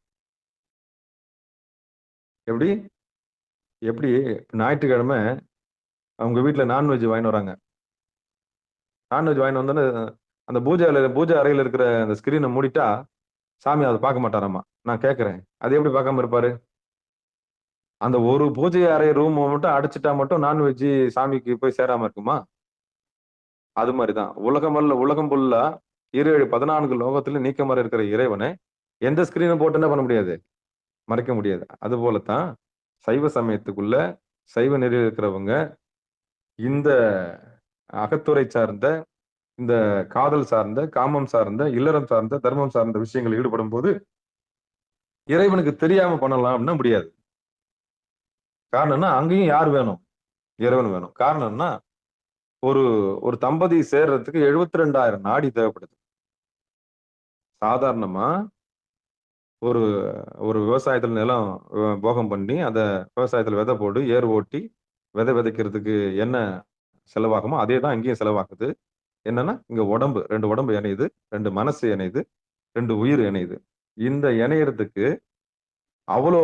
எப்படி எப்படி ஞாயிற்றுக்கிழமை அவங்க வீட்டுல நான்வெஜ் வாங்கிட்டு வராங்க. நான்வெஜ் வாங்கிட்டு வந்தோன்னு அந்த பூஜை அறையில இருக்கிற அந்த ஸ்கிரீனை மூடிட்டா சாமி அதை பார்க்க மாட்டாராமா. நான் கேட்கிறேன், அது எப்படி பார்க்காம இருப்பாரு? அந்த ஒரு பூஜை அறை ரூம் மட்டும் அடிச்சுட்டா மட்டும் நான்வெஜ் சாமிக்கு போய் சேராம இருக்குமா? அது மாதிரிதான் உலகம் ஃபுல்லா 14 லோகத்துல நீக்கமர இருக்கிற இறைவனை எந்த ஸ்கிரீனை போட்டு என்ன பண்ண முடியாது, மறைக்க முடியாது. அது போலத்தான் சைவ சமயத்துக்குள்ள சைவ நெறியில் இருக்கிறவங்க இந்த அகத்துறை சார்ந்த, இந்த காதல் சார்ந்த, காமம் சார்ந்த, இல்லறம் சார்ந்த, தர்மம் சார்ந்த விஷயங்கள் ஈடுபடும் போது இறைவனுக்கு தெரியாம பண்ணலாம்னா முடியாது. காரணம்னா அங்கேயும் யார் வேணும்? இறைவன் வேணும். காரணம்னா ஒரு தம்பதி சேர்றதுக்கு 72,000 நாடி தேவைப்படுது. சாதாரணமா ஒரு விவசாயத்துல நிலம் போகம் பண்ணி அந்த விவசாயத்துல விதை போட்டு ஏர் ஓட்டி விதை விதைக்கிறதுக்கு என்ன செலவாகுமோ அதே தான் இங்கேயும் செலவாகுது. என்னன்னா இங்க 2 உடம்பு இணையுது, 2 மனசு இணையுது, 2 உயிர் இணையுது. இந்த இணையறதுக்கு அவ்வளோ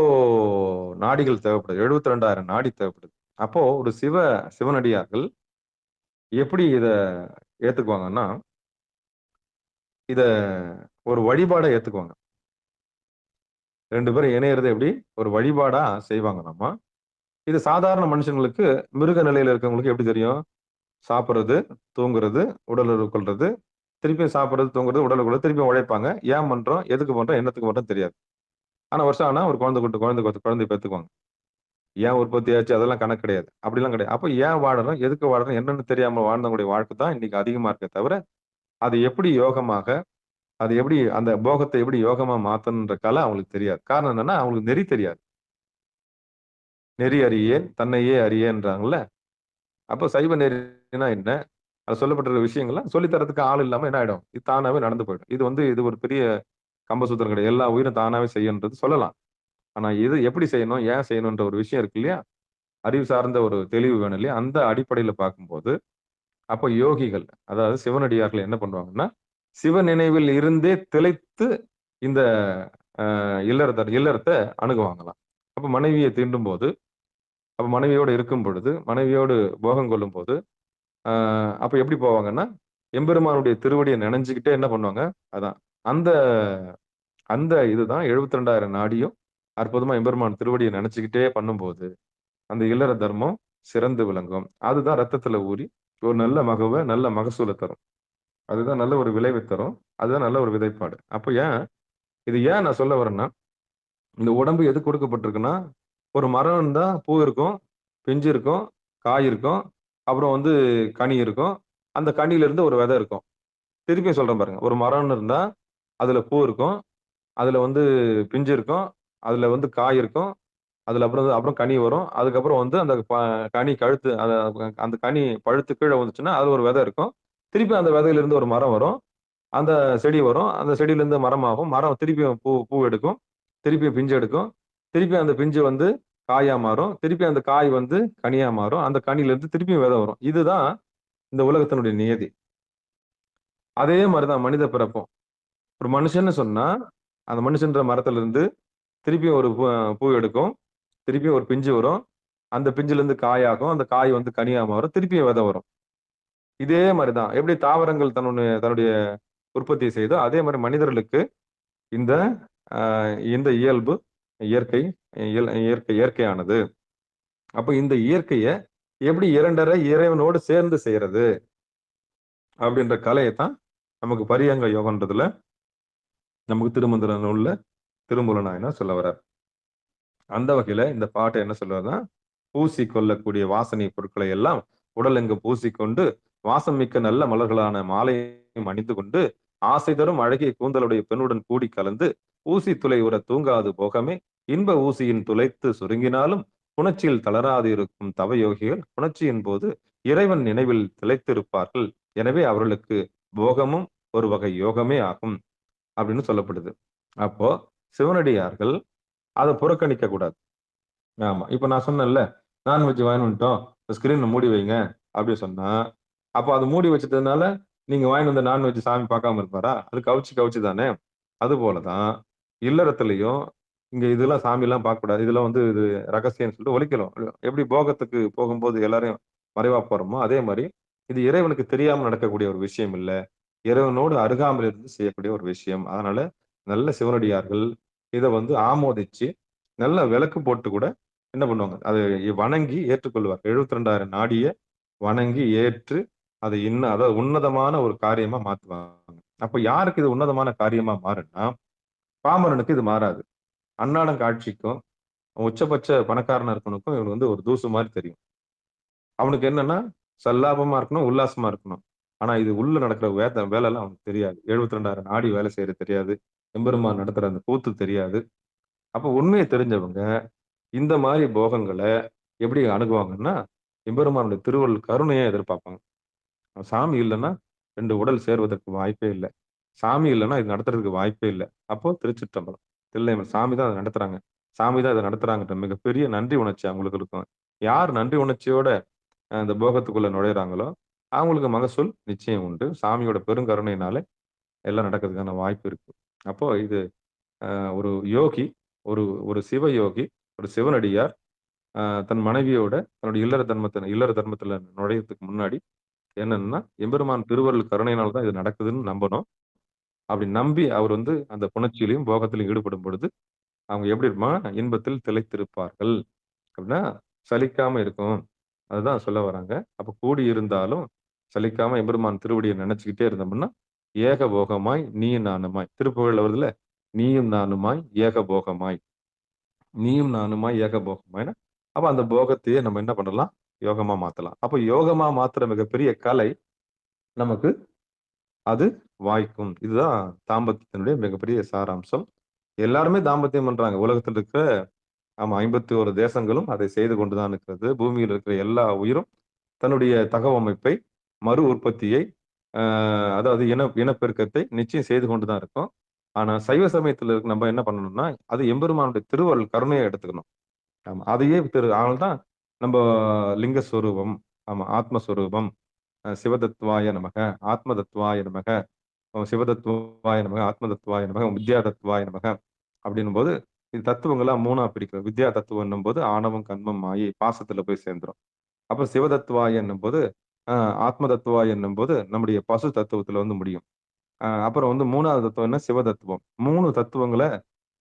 நாடிகள் தேவைப்படுது. 72,000 நாடி தேவைப்படுது. அப்போ ஒரு சிவனடியார்கள் எப்படி இத ஏத்துக்குவாங்கன்னா, இத ஒரு வழிபாடா ஏத்துக்குவாங்க. 2 பேரும் இணையறது எப்படி ஒரு வழிபாடா செய்வாங்க. நம்ம இது சாதாரண மனுஷங்களுக்கு, மிருக நிலையில இருக்கவங்களுக்கு எப்படி தெரியும்? சாப்பிடுறது, தூங்குறது, உடல் உறவு கொள்றது, திருப்பியும் சாப்பிடுறது, தூங்குறது, உடல் கொள்றது, திருப்பியும் உழைப்பாங்க. ஏன் பண்றோம், எதுக்கு பண்றோம், என்னத்துக்கு பண்றோம் தெரியாது. ஆனா வருஷம் ஆனா ஒரு குழந்தை பெற்றுக்குவாங்க. ஏன் உற்பத்தி ஆச்சு அதெல்லாம் கணக்கு கிடையாது. அப்படிலாம் கிடையாது. அப்போ ஏன் வாழறோம், எதுக்கு வாழறோம், என்னன்னு தெரியாம வாழ்ந்தவங்களுடைய வாழ்க்கை தான் இன்னைக்கு அதிகமா இருக்கே தவிர, அது எப்படி யோகமாக, அது எப்படி அந்த போகத்தை எப்படி யோகமா மாத்தணுன்ற கலை அவங்களுக்கு தெரியாது. காரணம் என்னன்னா அவங்களுக்கு நெறி தெரியாது. நெறி அறியேன் தன்னையே அறியேன்றாங்கல்ல. அப்போ சைவ நெறினா என்ன, அது சொல்லப்பட்டிருக்க விஷயங்கள்லாம் சொல்லித்தரத்துக்கு ஆள் இல்லாம என்ன ஆயிடும், இது தானாவே நடந்து போயிடும். இது ஒரு பெரிய கம்பசூத்திரம் கிடையாது. எல்லா உயிரும் தானாவே செய்யன்றது சொல்லலாம். ஆனா இது எப்படி செய்யணும், ஏன் செய்யணும்ன்ற ஒரு விஷயம் இருக்கு இல்லையா, அறிவு சார்ந்த ஒரு தெளிவு வேணும் இல்லையா, அந்த அடிப்படையில பார்க்கும்போது அப்போ யோகிகள், அதாவது சிவனடியார்கள் என்ன பண்ணுவாங்கன்னா, சிவ நினைவில் இருந்தே திளைத்து இந்த இல்லறத்தை அணுகுவாங்களாம். அப்ப மனைவியை தீண்டும் போது, அப்ப மனைவியோடு இருக்கும் பொழுது, மனைவியோடு போகம் கொள்ளும் போது அப்ப எப்படி போவாங்கன்னா, எம்பெருமானுடைய திருவடியை நினைஞ்சுக்கிட்டே என்ன பண்ணுவாங்க, அதான் அந்த அந்த இதுதான் 72,000 நாடியும் அற்புதமா எம்பெருமான் திருவடியை நினைச்சுக்கிட்டே பண்ணும்போது அந்த இல்லற தர்மம் சிறந்து விளங்கும். அதுதான் ரத்தத்துல ஊறி ஒரு நல்ல நல்ல மகசூலை தரும். அதுதான் நல்ல ஒரு விளைவை தரும். அதுதான் நல்ல ஒரு விதைப்பாடு. அப்ப ஏன் நான் சொல்ல வரேன்னா, இந்த உடம்பு எதுக்கு கொடுக்கப்பட்டிருக்குன்னா, ஒரு மரம் இருந்தா பூ இருக்கும், பிஞ்சு இருக்கும், காய் இருக்கும், அப்புறம் வந்து கனி இருக்கும். அந்த கனியில இருந்து ஒரு விதை இருக்கும். திருப்பியும் சொல்றேன் பாருங்க. ஒரு மரம்னு இருந்தா, அதுல பூ இருக்கும், அதுல வந்து பிஞ்சு இருக்கும், அதுல வந்து காய் இருக்கும், அதுல அப்புறம் கனி வரும். அதுக்கப்புறம் வந்து அந்த கனி கழுத்து அந்த கனி பழுத்து கீழ வந்துச்சுன்னா, அதுல ஒரு விதை இருக்கும். திருப்பி அந்த விதையில இருந்து ஒரு மரம் வரும். அந்த செடி வரும். அந்த செடியிலேருந்து மரமாகும். மரம் திருப்பியும் பூ எடுக்கும். திருப்பியும் பிஞ்சு எடுக்கும். திருப்பி அந்த பிஞ்சு வந்து காயா மாறும். திருப்பி அந்த காய் வந்து கனியா மாறும். அந்த கனியிலேருந்து திருப்பியும் விதை வரும். இதுதான் இந்த உலகத்தினுடைய நியதி. அதே மாரி தான் மனித பிறப்பும். ஒரு மனுஷன்னு சொன்னா, அந்த மனுஷன்ற மரத்திலிருந்து திருப்பியும் ஒரு பூ எடுக்கும். திருப்பியும் ஒரு பிஞ்சு வரும். அந்த பிஞ்சுலேருந்து காயாகும். அந்த காய் வந்து கனியா மாறும். திருப்பியும் விதை வரும். இதே மாரி தான். எப்படி தாவரங்கள் தன்னுடைய உற்பத்தி செய்தோ, அதே மாரி மனிதர்களுக்கு இந்த இந்த இயல்பு இயற்கை இயற்கையானது. அப்ப இந்த இயற்கைய எப்படி இரண்டரை இறைவனோடு சேர்ந்து செய்யறது அப்படின்ற கலையைத்தான் நமக்கு பரியங்க யோகன்றதுல நமக்கு திருமந்திர நூல்ல திருமூல நாயனார் சொல்ல வர்றார். அந்த வகையில இந்த பாட்டை என்ன சொல்லுவாருன்னா, பூசி கொள்ளக்கூடிய வாசனை பொருட்களை எல்லாம் உடலெங்கும் பூசிக்கொண்டு வாசம் மிக்க நல்ல மலர்களான மாலையும் அணிந்து கொண்டு ஆசை தரும் அழகிய கூந்தலுடைய பெண்ணுடன் கூடி கலந்து ஊசி துளை உற தூங்காது போகமே இன்ப ஊசியின் துளைத்து சுருங்கினாலும் புணர்ச்சியில் தளராது இருக்கும் தவயோகிகள் புணர்ச்சியின் போது இறைவன் நினைவில் திளைத்திருப்பார்கள். எனவே அவர்களுக்கு போகமும் ஒரு வகை யோகமே ஆகும் அப்படின்னு சொல்லப்படுது. அப்போ சிவனடியார்கள் அதை புறக்கணிக்க கூடாது. ஆமா. இப்ப நான் சொன்னேன்ல, நான்வெஜ் வாங்கிட்டு வந்துட்டோம், ஸ்கிரீனை மூடி வைங்க அப்படின்னு சொன்னா, அப்போ அது மூடி வச்சதுனால நீங்க வாங்கிட்டு வந்த நான்வெஜ் சாமி பார்க்காம இருப்பாரா? அது கவுச்சு தானே. அது போலதான் இல்லறத்திலையும் இங்க இதெல்லாம் சாமி எல்லாம் பார்க்க கூடாது, இதெல்லாம் வந்து இது ரகசியம்னு சொல்லிட்டு ஒழிக்கலாம். எப்படி போகத்துக்கு போகும்போது எல்லாரையும் மறைவா போறோமோ அதே மாதிரி இது இறைவனுக்கு தெரியாம நடக்கக்கூடிய ஒரு விஷயம் இல்ல, இறைவனோடு அருகாமையில் இருந்து செய்யக்கூடிய ஒரு விஷயம். அதனால நல்ல சிவனடியார்கள் இதை வந்து ஆமோதிச்சு நல்ல விளக்கு போட்டு கூட என்ன பண்ணுவாங்க, அதை வணங்கி ஏற்றுக்கொள்வார். 72,000 நாடிய வணங்கி ஏற்று அதை அதாவது உன்னதமான ஒரு காரியமா மாத்துவாங்க. அப்ப யாருக்கு இது உன்னதமான காரியமா மாறுன்னா, பாமரனுக்கு இது மாறாது. அன்னாடம் காட்சிக்கும் உச்சபட்ச பணக்காரனா இருக்கவனுக்கும் இவனுக்கு வந்து ஒரு தூசு மாதிரி தெரியும். அவனுக்கு என்னன்னா சல்லாபமா இருக்கணும், உல்லாசமா இருக்கணும். ஆனா இது உள்ள நடக்கிற வேலை எல்லாம் அவனுக்கு தெரியாது. 72,000 நாடி வேலை செய்யறது தெரியாது. எம்பெருமான் நடத்துற அந்த கூத்து தெரியாது. அப்ப உண்மையை தெரிஞ்சவங்க இந்த மாதிரி போகங்களை எப்படி அணுகுவாங்கன்னா, எம்பெருமானுடைய திருவருள் கருணையை எதிர்பார்ப்பாங்க. சாமி இல்லைன்னா 2 உடல் சேர்வதற்கு வாய்ப்பே இல்லை. சாமி இல்லைன்னா இது நடத்துறதுக்கு வாய்ப்பே இல்லை. அப்போ திருச்சிற்றம்பலம். தில்லையம்பலம் சாமி தான் அதை நடத்துறாங்க. சாமி தான் இதை நடத்துறாங்கன்ற மிகப்பெரிய நன்றி உணர்ச்சி அவங்களுக்கு இருக்கும். யார் நன்றி உணர்ச்சியோட இந்த போகத்துக்குள்ள நுழையிறாங்களோ அவங்களுக்கு மகசூல் நிச்சயம் உண்டு. சாமியோட பெருங்கருணையினால எல்லாம் நடக்கிறதுக்கான வாய்ப்பு இருக்கு. அப்போ இது ஒரு யோகி, ஒரு ஒரு சிவ யோகி, ஒரு சிவனடியார் தன் மனைவியோட தன்னுடைய இல்லற தர்மத்துல நுழையறதுக்கு முன்னாடி என்னன்னா, எம்பெருமான் திருவருள் கருணையினால தான் இது நடக்குதுன்னு நம்பணும். அப்படி நம்பி அவர் வந்து அந்த புணர்ச்சியிலையும் போகத்திலும் ஈடுபடும் பொழுது அவங்க எப்படி இருப்பாங்க, இன்பத்தில் திளைத்திருப்பார்கள் அப்படின்னா சலிக்காம இருக்கும். அதுதான் சொல்ல வராங்க. அப்ப கூடி இருந்தாலும் சலிக்காம எம்பெருமான் திருவடியை நினைச்சுக்கிட்டே இருந்தோம்னா ஏக போகமாய் நீயும் நானுமாய், திருப்புகழ்ல வருதுல, நீயும் நானுமாய் ஏக போகமாய், நீயும் நானுமாய் ஏக போகமாய்னா அப்ப அந்த போகத்தையே நம்ம என்ன பண்ணலாம், யோகமா மாத்தலாம். அப்ப யோகமா மாத்துற மிகப்பெரிய கலை நமக்கு அது வாய்க்கும். இதுதான் தாம்பத்தியத்தினுடைய மிகப்பெரிய சாராம்சம். எல்லாருமே தாம்பத்தியம் பண்றாங்க. உலகத்தில் இருக்கிற 51 தேசங்களும் அதை செய்து கொண்டுதான் இருக்கிறது. பூமியில் இருக்கிற எல்லா உயிரும் தன்னுடைய தகவமைப்பை மறு உற்பத்தியை அதாவது இனப்பெருக்கத்தை நிச்சயம் செய்து கொண்டுதான் இருக்கும். ஆனா சைவ சமயத்துல நம்ம என்ன பண்ணணும்னா, அது எம்பெருமானுடைய திருவருள் கருணையை எடுத்துக்கணும். ஆமா. அதையே அதனால்தான் நம்ம லிங்கஸ்வரூபம், ஆமா ஆத்மஸ்வரூபம், சிவதத்வாய நமக, ஆத்மதத்வாய நமக, சிவதத்வாய நமக, ஆத்மதத்வாய நமக, வித்யா தத்வாய நமக அப்படின்னும் போது இது தத்துவங்களா 3ஆ பிரிக்கிறோம். வித்யா தத்துவம் போது ஆணவம், கண்மம், மாயை பாசத்துல போய் சேர்ந்துரும். அப்ப சிவதத்துவாய் என்னும் போது ஆத்ம தத்துவாய் என்னும் போது நம்முடைய பசு தத்துவத்துல வந்து முடியும். அப்புறம் வந்து 3வது தத்துவம் என்ன, சிவ தத்துவம். 3 தத்துவங்களை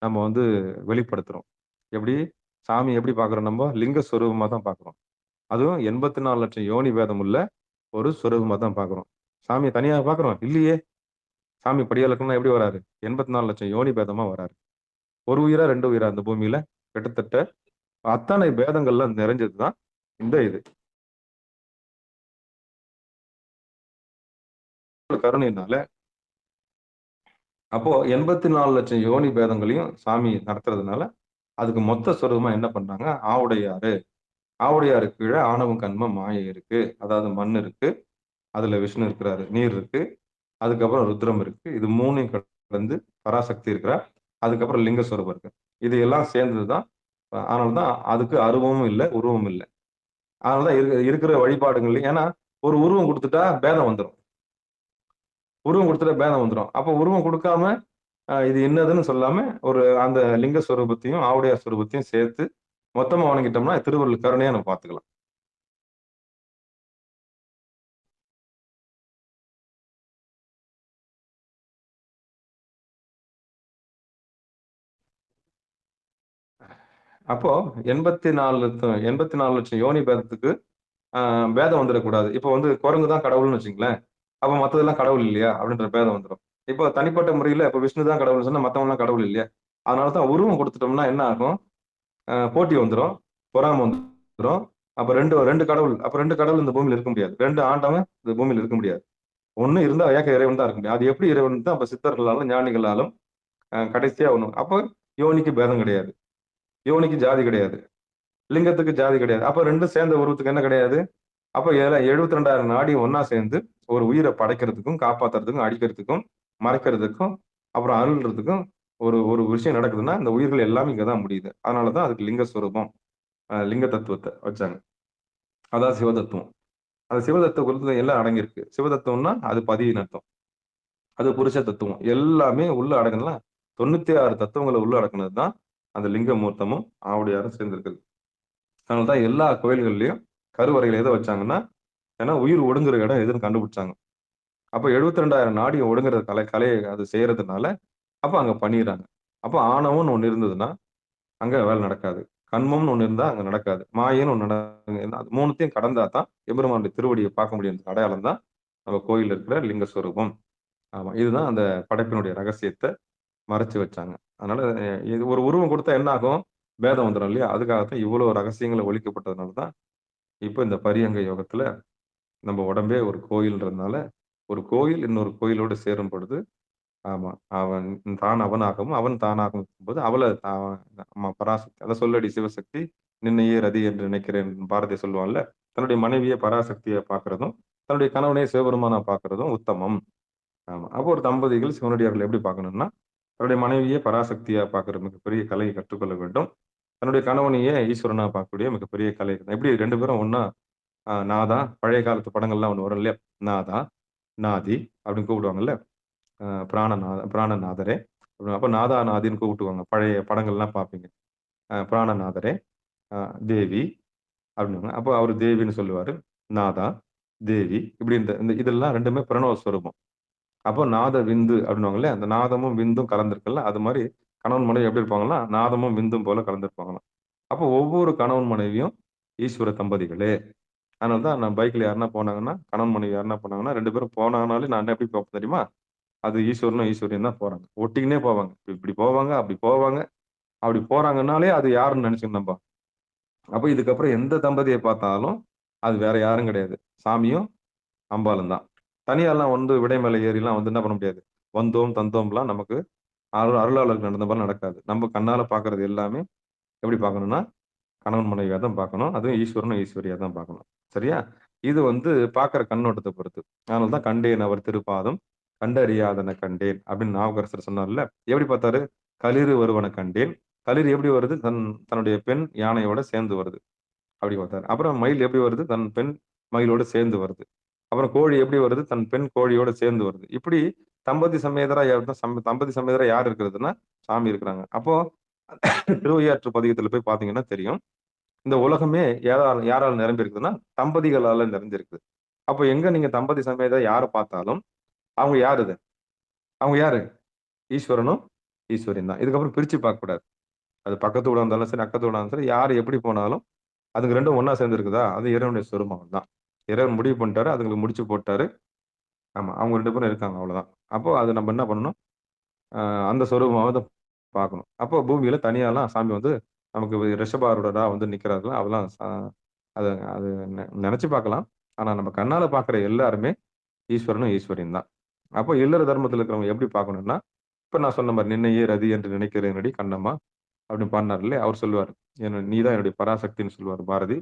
நம்ம வந்து வெளிப்படுத்துறோம். எப்படி சாமி எப்படி பார்க்குறோம்? நம்ம லிங்க ஸ்வரூபமா தான் பார்க்குறோம். அதுவும் 84 லட்சம் யோனி பேதம் உள்ள ஒரு ஸ்வரூபமா தான் பார்க்குறோம். சாமிய தனியா பார்க்குறோம்? இல்லையே! சாமி படியாளக்கன்னா எப்படி வராரு? 84 லட்சம் யோனி பேதமா வராரு. ஒரு உயிரா, 2 உயிரா இந்த பூமியில? கிட்டத்தட்ட அத்தனை பேதங்கள்ல நிறைஞ்சது தான் இந்த இது. கருணையினால அப்போ 84 லட்சம் யோனி பேதங்களையும் சாமி நடத்துறதுனால, அதுக்கு மொத்த சொரூபமா என்ன பண்றாங்க? ஆவுடையாரு. ஆவுடையாருக்கு கீழ ஆணவம், கன்மம், மாயை இருக்கு. அதாவது மண் இருக்கு. அதுல விஷ்ணு இருக்கிறாரு. நீர் இருக்கு. அதுக்கப்புறம் ருத்ரம் இருக்கு. இது 3யும் கடந்து பராசக்தி இருக்கிறா. அதுக்கப்புறம் லிங்க சொரூபம் இருக்கு. இது எல்லாம் சேர்ந்தது தான். அதனால தான் அதுக்கு அருவமும் இல்ல, உருவமும் இல்ல. அதனால தான் இருக்கிற வழிபாடுகள்ல ஏன்னா, ஒரு உருவம் குடுத்துட்டா பேதம் வந்துரும். உருவம் குடுத்துட்டா பேதம் வந்துரும். அப்போ உருவம் குடுக்காம, இது என்னதுன்னு சொல்லாம, ஒரு அந்த லிங்க சொரூபத்தையும், ஆவுடையார் சொரூபத்தையும் சேர்த்து மொத்தமா வணங்கிட்டோம்னா, திருவருள் கருணையா நம்ம பார்த்துக்கலாம். அப்போ 84 லட்சம் யோனி பேதத்துக்கு பேதம் வந்துடக்கூடாது. இப்போ வந்து குரங்கு தான் கடவுள்னு வச்சுங்களேன். அப்ப மத்ததெல்லாம் கடவுள் இல்லையா? அப்படின்ற பேதம் வந்துரும். இப்போ தனிப்பட்ட முறையில இப்ப விஷ்ணு தான் கடவுள்னு சொன்னா மத்தவங்கலாம் கடவுள் இல்லையா? அதனால தான் உருவம் குடுத்துட்டோம்னா என்ன ஆகும்? போட்டி வந்துரும். பொறாம வந்துரும். அப்ப 2 கடவுள். அப்ப 2 கடவுள் இந்த பூமியில இருக்க முடியாது. 2 ஆண்டவன் இந்த பூமியில இருக்க முடியாது. ஒண்ணு இருந்தா ஏக இறைவன் தான் இருக்க முடியும். அது எப்படி இறைவன் தான் அப்ப சித்தர்களாலும், ஞானிகளாலும் கடைசியா ஒண்ணு. அப்போ யோனிக்கு பேதம் கிடையாது. யோனிக்கு ஜாதி கிடையாது. லிங்கத்துக்கு ஜாதி கிடையாது. அப்ப 2ம் சேர்ந்த உருவத்துக்கு என்ன கிடையாது? அப்ப 72,000 நாடியும் ஒண்ணா சேர்ந்து ஒரு உயிரை படைக்கிறதுக்கும், காப்பாத்துறதுக்கும், அடிக்கிறதுக்கும், மறைக்கிறதுக்கும், அப்புறம் அருள்றதுக்கும் ஒரு ஒரு விஷயம் நடக்குதுன்னா, இந்த உயிர்கள் எல்லாமே இங்க தான் முடியுது. அதனால தான் அதுக்கு லிங்க ஸ்வரூபம், லிங்க தத்துவத்தை வச்சாங்க. அதான் சிவதத்துவம். அந்த சிவதத்துவத்துல எல்லாம் அடங்கியிருக்கு. சிவதத்துவம்னா அது பதியின் அர்த்தம். அது புருஷ தத்துவம். எல்லாமே உள்ள அடங்குனா 96 தத்துவங்களை உள்ள அடக்குனது தான் அந்த லிங்க மூர்த்தமும் ஆவுடையாரும் சேர்ந்திருக்குது. அதனால தான் எல்லா கோயில்கள்லயும் கருவறையில எதை வச்சாங்கன்னா, ஏன்னா உயிர் ஒடுங்குற இடம் எதுன்னு கண்டுபிடிச்சாங்க. அப்ப 72,000 நாடியும் ஒடுங்குற கலையை அது செய்யறதுனால, அப்ப அங்க பண்ணிடுறாங்க. அப்ப ஆணவம்னு ஒண்ணு இருந்ததுன்னா, அங்க வேலை நடக்காது. கன்மம்னு ஒண்ணு இருந்தா அங்க நடக்காது. மாயைன்னு ஒண்ணு அது 3த்தையும் கடந்தா தான் எம்பெருமானுடைய திருவடியை பார்க்க முடியும். அடையாளம் தான் நம்ம கோயில்ல இருக்கிற லிங்க ஸ்வரூபம். ஆமா. இதுதான் அந்த படைப்பினுடைய ரகசியத்த மறைச்சு வச்சாங்க. அதனால இது ஒரு உருவம் கொடுத்தா என்ன ஆகும்? பேதம் வந்துரும் இல்லையா? அதுக்காகத்தான் இவ்வளவு ரகசியங்கள் ஒழிக்கப்பட்டதுனால தான், இப்ப இந்த பரியங்க யோகத்துல நம்ம உடம்பே ஒரு கோயில்ன்றதுனால, ஒரு கோயில் இன்னொரு கோயிலோடு சேரும் பொழுது, ஆமா. அவன் தான் அவனாகவும், அவன் தானாகவும் இருக்கும்போது, ஆமா பராசக்தி. அதான் சொல்லடி சிவசக்தி, நின்னையே ரதி என்று நினைக்கிறேன் பாரதி சொல்லுவான்ல. தன்னுடைய மனைவியே பராசக்தியா பார்க்கிறதும், தன்னுடைய கணவனே சிவபெருமானா பார்க்கிறதும் உத்தமம். ஆமா. அப்போ ஒரு தம்பதிகள் சிவனடியார்கள் எப்படி பார்க்கணும்னா, தன்னுடைய மனைவியே பராசக்தியா பார்க்கிற மிகப்பெரிய கலையை கற்றுக்கொள்ள வேண்டும். தன்னுடைய கணவனையே ஈஸ்வரனா பார்க்கக்கூடிய மிகப்பெரிய கலை. எப்படி 2 பேரும் ஒண்ணா நாதா, பழைய காலத்து படங்கள்லாம் ஒண்ணு வரும் இல்லையா? நாதா, நாதி அப்படின்னு கூப்பிடுவாங்கல்ல. பிராணநாதரே. அப்ப நாதா, நாதின்னு கூப்பிட்டுவாங்க. பழைய படங்கள்லாம் பார்ப்பீங்க. பிராணநாதரே, அ தேவி அப்படின்னுவாங்க. அப்போ அவரு தேவின்னு சொல்லுவாரு. நாதா, தேவி இப்படி இந்த இந்த இதெல்லாம் 2மே பிரணவ ஸ்வரூபம். அப்போ நாத விந்து அப்படின்னுவாங்கல்ல. அந்த நாதமும் விந்தும் கலந்திருக்குல்ல. அது மாரி கணவன் மனைவி எப்படி இருப்பாங்கன்னா, நாதமும் விந்தும் போல கலந்திருப்பாங்களாம். அப்போ ஒவ்வொரு கணவன் மனைவியும் ஈஸ்வர தம்பதிகளே. அதனால தான் நான் பைக்ல யாருன்னா போனாங்கன்னா, கணவன் மனைவி யாருன்னா போனாங்கன்னா, 2 பேரும் போனாங்கனாலே நான் எப்படி பார்ப்பேன் தெரியுமா? அது ஈஸ்வரனும், ஈஸ்வரியும் தான் போறாங்க. ஒட்டிக்கின்னே போவாங்க. இப்படி போவாங்க, அப்படி போவாங்க. அப்படி போறாங்கன்னாலே அது யாருன்னு நினைச்சுக்கணும் நம்ப. அப்ப இதுக்கப்புறம் எந்த தம்பதிய பார்த்தாலும், அது வேற யாரும் கிடையாது. சாமியும், அம்பாளும் தான். தனியாலாம் வந்து விடை மேல ஏறிலாம் வந்து என்ன பண்ண முடியாது. வந்தோம், தந்தோம்லாம் நமக்கு அருளாளருக்கு நடந்த மாரி நடக்காது. நம்ம கண்ணால பார்க்கறது எல்லாமே எப்படி பார்க்கணும்னா, கணவன் மனைவியா தான் பார்க்கணும். அதுவும் ஈஸ்வரனும், ஈஸ்வரியா தான் பார்க்கணும். சரியா? இது வந்து பார்க்கிற கண்ணோட்டத்த பொறுத்து. அதனால தான் "கண்டேன் அவர் திருப்பாதம், கண்டறியாதன கண்டேன்" அப்படின்னு நாவுக்கரசர் சொன்னார்ல. எப்படி பார்த்தாரு? "களிறு வருவன கண்டேன்." களிறு எப்படி வருது? தன்னுடைய பெண் யானையோட சேர்ந்து வருது. அப்படி பார்த்தாரு. அப்புறம் மயில் எப்படி வருது? தன் பெண் மயிலோட சேர்ந்து வருது. அப்புறம் கோழி எப்படி வருது? தன் பெண் கோழியோட சேர்ந்து வருது. இப்படி தம்பதி சமேதரா யார் இருக்கிறதுன்னா, சாமி இருக்கிறாங்க. அப்போ திருவையாற்று பதிகத்துல போய் பார்த்தீங்கன்னா தெரியும். இந்த உலகமே யாரால நிரம்பி இருக்குதுன்னா, தம்பதிகளால நிறைஞ்சிருக்குது. அப்ப எங்க நீங்க தம்பதி சமேத யார பார்த்தாலும், அவங்க யாரு இது? அவங்க யாரு? ஈஸ்வரனும், ஈஸ்வரியும் தான். இதுக்கப்புறம் பிரிச்சு பார்க்கக்கூடாது. அது பக்கத்து வீடா இருந்தாலும் சரி, அக்கத்து வீடா இருந்தாலும் சரி, யார் எப்படி போனாலும் அதுங்க 2ம் ஒண்ணா சேர்ந்து இருக்குதா? அது இறைவனுடைய சொரூபம் தான். இறைவன் முடிவு பண்ணிட்டாரு. அதுங்களுக்கு முடிச்சு போட்டாரு. ஆமா. அவங்க 2 பேரும் இருக்காங்க அவ்வளோதான். அப்போ அது நம்ம என்ன பண்ணணும்? அ அந்த சொரூபமாவது பார்க்கணும். அப்போ பூமியில தனியாலாம் சாமி வந்து நமக்கு ரிஷபாரூடரா வந்து நிக்கிறார்ல, அதெல்லாம் அத அது நெனச்சு பார்க்கலாம். ஆனா நம்ம கண்ணால பார்க்குற எல்லாருமே ஈஸ்வரனும், ஈஸ்வரியும் தான். அப்போ இல்லற தர்மத்தில இருக்கிறவங்க எப்படி பார்க்கணும்னா, இப்ப நான் சொன்ன மாரி "நின்னையே ரதி என்று நினைக்கிறேனடி கண்ணம்மா" அப்படின்னு பாடுனார் இல்லையா? அவர் சொல்லுவாரு. "நீ தான் என்னுடைய பராசக்தின்னு" சொல்லுவாரு பாரதி.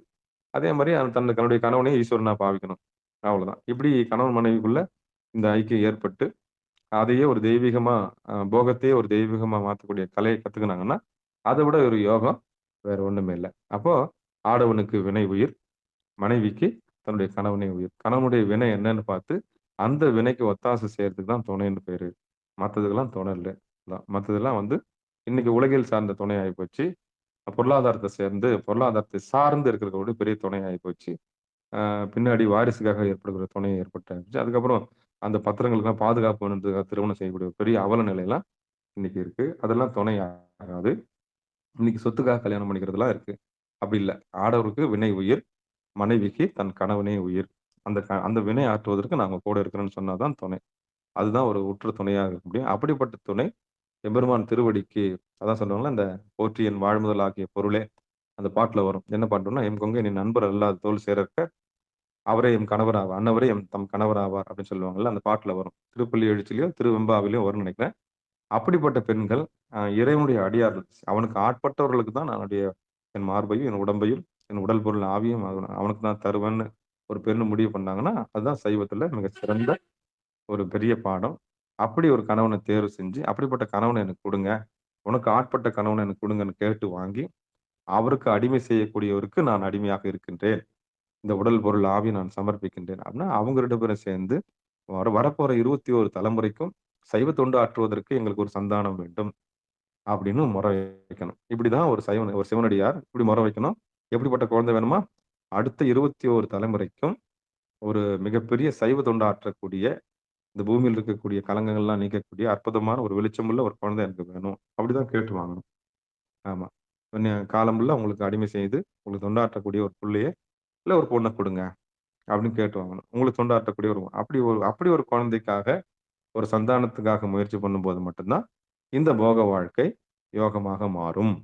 அதே மாரி தன்னுடைய கணவனையும் ஈஸ்வரனா பாவிக்கணும். அவ்வளோதான். இப்படி கணவன் மனைவிக்குள்ள இந்த ஐக்கியம் ஏற்பட்டு, அதையே ஒரு தெய்வீகமா போகத்தையே ஒரு தெய்வீகமா மாத்தக்கூடிய கலைய கத்துக்கினாங்கன்னா, அத விட ஒரு யோகம் வேற ஒண்ணுமே இல்ல. அப்போ ஆடவனுக்கு வினை உயிர், மனைவிக்கு தன்னுடைய கணவனே உயிர். கணவனுடைய வினை என்னன்னு பார்த்து, அந்த வினைக்கு ஒத்தாசை செய்றதுக்கு தான் துணைன்னு பேரு. மத்ததுக்கெல்லாம் துணை இல்ல. மத்ததெல்லாம் வந்து இன்னைக்கு உலகியல் சார்ந்த துணை ஆயிப்போச்சு. பொருளாதாரத்தை சார்ந்து இருக்கிறவங்களோட பெரிய துணை ஆயிப்போச்சு. பின்னாடி வாரிசுக்காக ஏற்படுகிற துணை ஏற்பட்டாச்சு. அதுக்கப்புறம் அந்த பத்திரங்களுக்கெல்லாம் பாதுகாப்பு வேணுன்றதுக்காக திருமணம் செய்யக்கூடிய ஒரு பெரிய அவல நிலைலாம் இன்னைக்கு இருக்கு. அதெல்லாம் துணை ஆகாது. இன்னைக்கு சொத்துக்காக கல்யாணம் பண்ணிக்கிறதெல்லாம் இருக்கு. அப்படி இல்ல. ஆடவருக்கு வினை உயிர், மனைவிக்கு தன் கணவனே உயிர். அந்த வினை ஆற்றுவதற்கு நாங்க கூட இருக்கிறோம்னு சொன்னா தான் துணை. அதுதான் ஒரு உற்ற துணையாக இருக்க முடியும். அப்படிப்பட்ட துணை எம்பெருமான் திருவடிக்கு அதான் சொல்லுவாங்கல்ல, இந்த "போற்றி என் வாழ்முதல் ஆகிய பொருளே" அந்த பாட்டுல வரும். என்ன பாட்டுன்னா, "எம் கொங்கை நின் நண்பர் அல்லாத தோள் சேரற்க அவரே எம் கணவராவார். அன்னவரே எம் தம் கணவராவார்" அப்படின்னு சொல்லுவாங்கல்ல, அந்த பாட்டுல வரும். திருப்பள்ளி எழுச்சிலயோ, திருவெம்பாவிலயோ வரும்னு நெனைக்கிறேன். அப்படிப்பட்ட பெண்கள் இறைவனுடைய அடியார்கள். அவனுக்கு ஆட்பட்டவர்களுக்கு தான் என் மார்பையும், என் உடம்பையும், என் உடல் பொருள் ஆவியும் அவனுக்கு தான் தருவேன்னு ஒரு பெண்ணு முடிவு பண்ணாங்கன்னா, அதுதான் சைவத்துல மிகச் சிறந்த ஒரு பெரிய பாடம். அப்படி ஒரு கணவன தேர்வு செஞ்சு, அப்படிப்பட்ட கணவன எனக்கு குடுங்க. உனக்கு ஆட்பட்ட கணவன எனக்கு குடுங்கன்னு கேட்டு வாங்கி, அவருக்கு அடிமை செய்யக்கூடியவருக்கு நான் அடிமையாக இருக்கின்றேன். இந்த உடல், பொருள், ஆவி நான் சமர்ப்பிக்கின்றேன். அப்படின்னா, அவங்க 2 பேரும் சேர்ந்து வரப்போற 21 தலைமுறைக்கும் சைவ தொண்டு ஆற்றுவதற்கு எங்களுக்கு ஒரு சந்தானம் வேண்டும். அப்படின்னு மொற வைக்கணும். இப்படிதான் ஒரு சிவனடியார் இப்படி மொற வைக்கணும். எப்படிப்பட்ட குழந்தை வேணுமா? அடுத்த 21 தலைமுறைக்கும் ஒரு மிகப்பெரிய சைவ தொண்டு ஆற்றக்கூடிய, இந்த பூமியில இருக்கக்கூடிய களங்கங்கள்லாம் நீக்கக்கூடிய அற்புதமான ஒரு வெளிச்சமுள்ள ஒரு குழந்தை எனக்கு வேணும். அப்படிதான் கேட்டு வாங்கணும். ஆமா. காலம்புள்ள உங்களுக்கு அடிமை செய்து, உங்களுக்கு தொண்டாற்றக்கூடிய ஒரு புள்ளைய, இல்ல ஒரு பொண்ண குடுங்க. அப்படின்னு கேட்டு வாங்கணும். உங்களுக்கு தொண்டாற்றக்கூடிய அப்படி ஒரு குழந்தைக்காக, ஒரு சந்தானத்துக்காக முயற்சி பண்ணும்போது மட்டும் தான், இந்த போக வாழ்க்கை யோகமாக மாறும்.